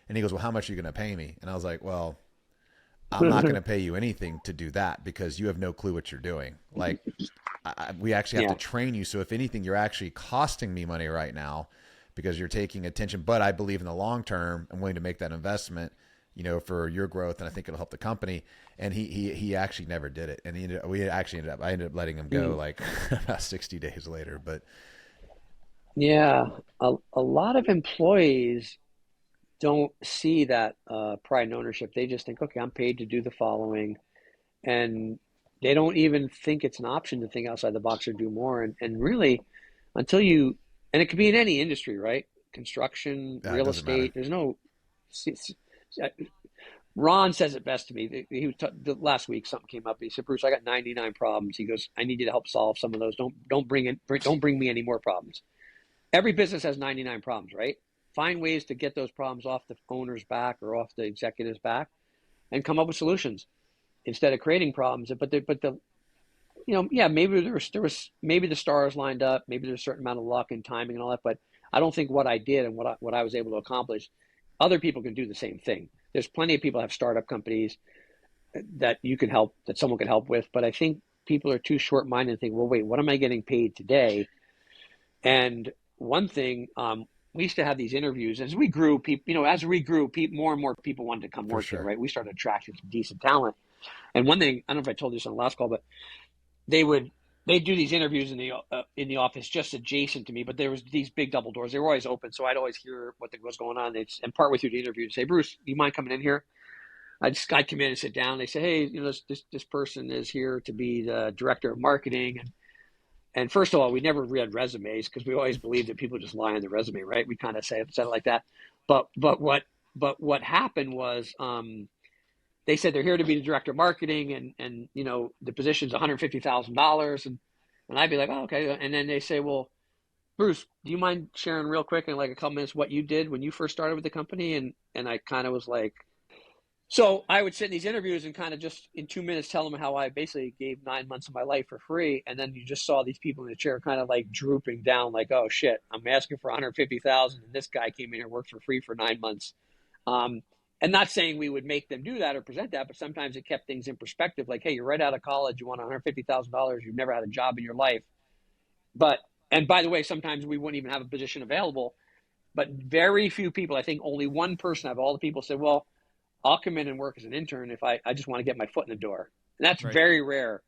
And he goes, well, how much are you going to pay me? And I was like, well, I'm not going to pay you anything to do that because you have no clue what you're doing. Like we actually have to train you. So if anything, you're actually costing me money right now because you're taking attention, but I believe in the long term, I'm willing to make that investment, you know, for your growth. And I think it'll help the company. And he actually never did it. And I ended up letting him go like about 60 days later. But yeah, a lot of employees don't see that pride and ownership. They just think, okay, I'm paid to do the following. And they don't even think it's an option to think outside the box or do more. And really, until you, and it could be in any industry, right? Construction, real estate, there's no, Ron says it best to me. He was last week. Something came up. He said, "Bruce, I got 99 problems." He goes, "I need you to help solve some of those. Don't bring me any more problems." Every business has 99 problems, right? Find ways to get those problems off the owner's back or off the executive's back, and come up with solutions instead of creating problems. But the you know, yeah, maybe there was maybe the stars lined up. Maybe there's a certain amount of luck and timing and all that. But I don't think what I did and what I was able to accomplish, other people can do the same thing. There's plenty of people that have startup companies that you can help, that someone can help with. But I think people are too short-minded and think, well, wait, what am I getting paid today? And one thing, we used to have these interviews as we grew. More and more people wanted to come work here, right? We started attracting some decent talent. And one thing, I don't know if I told you this on the last call, but they'd do these interviews in the office just adjacent to me, but there was these big double doors. They were always open, so I'd always hear what was going on. And partway through the interview, they'd say, "Bruce, do you mind coming in here?" I'd come in and sit down. They say, "Hey, you know, this person is here to be the director of marketing." And first of all, we never read resumes because we always believed that people just lie on the resume, right? We kind of said it like that. But what happened was, they said they're here to be the director of marketing, and you know, the position's $150,000, and I'd be like, oh, okay. And then they say, well, Bruce, do you mind sharing real quick in like a couple minutes what you did when you first started with the company? And I kind of was like, So I would sit in these interviews and kind of just in 2 minutes tell them how I basically gave 9 months of my life for free. And then you just saw these people in the chair kind of like drooping down, like, oh shit, I'm asking for 150,000 and this guy came in here and worked for free for 9 months. And not saying we would make them do that or present that, but sometimes it kept things in perspective. Like, hey, you're right out of college, you want $150,000, you've never had a job in your life. And by the way, sometimes we wouldn't even have a position available. But very few people, I think only one person out of all the people said, well, I'll come in and work as an intern if I just want to get my foot in the door. And that's Right. very rare.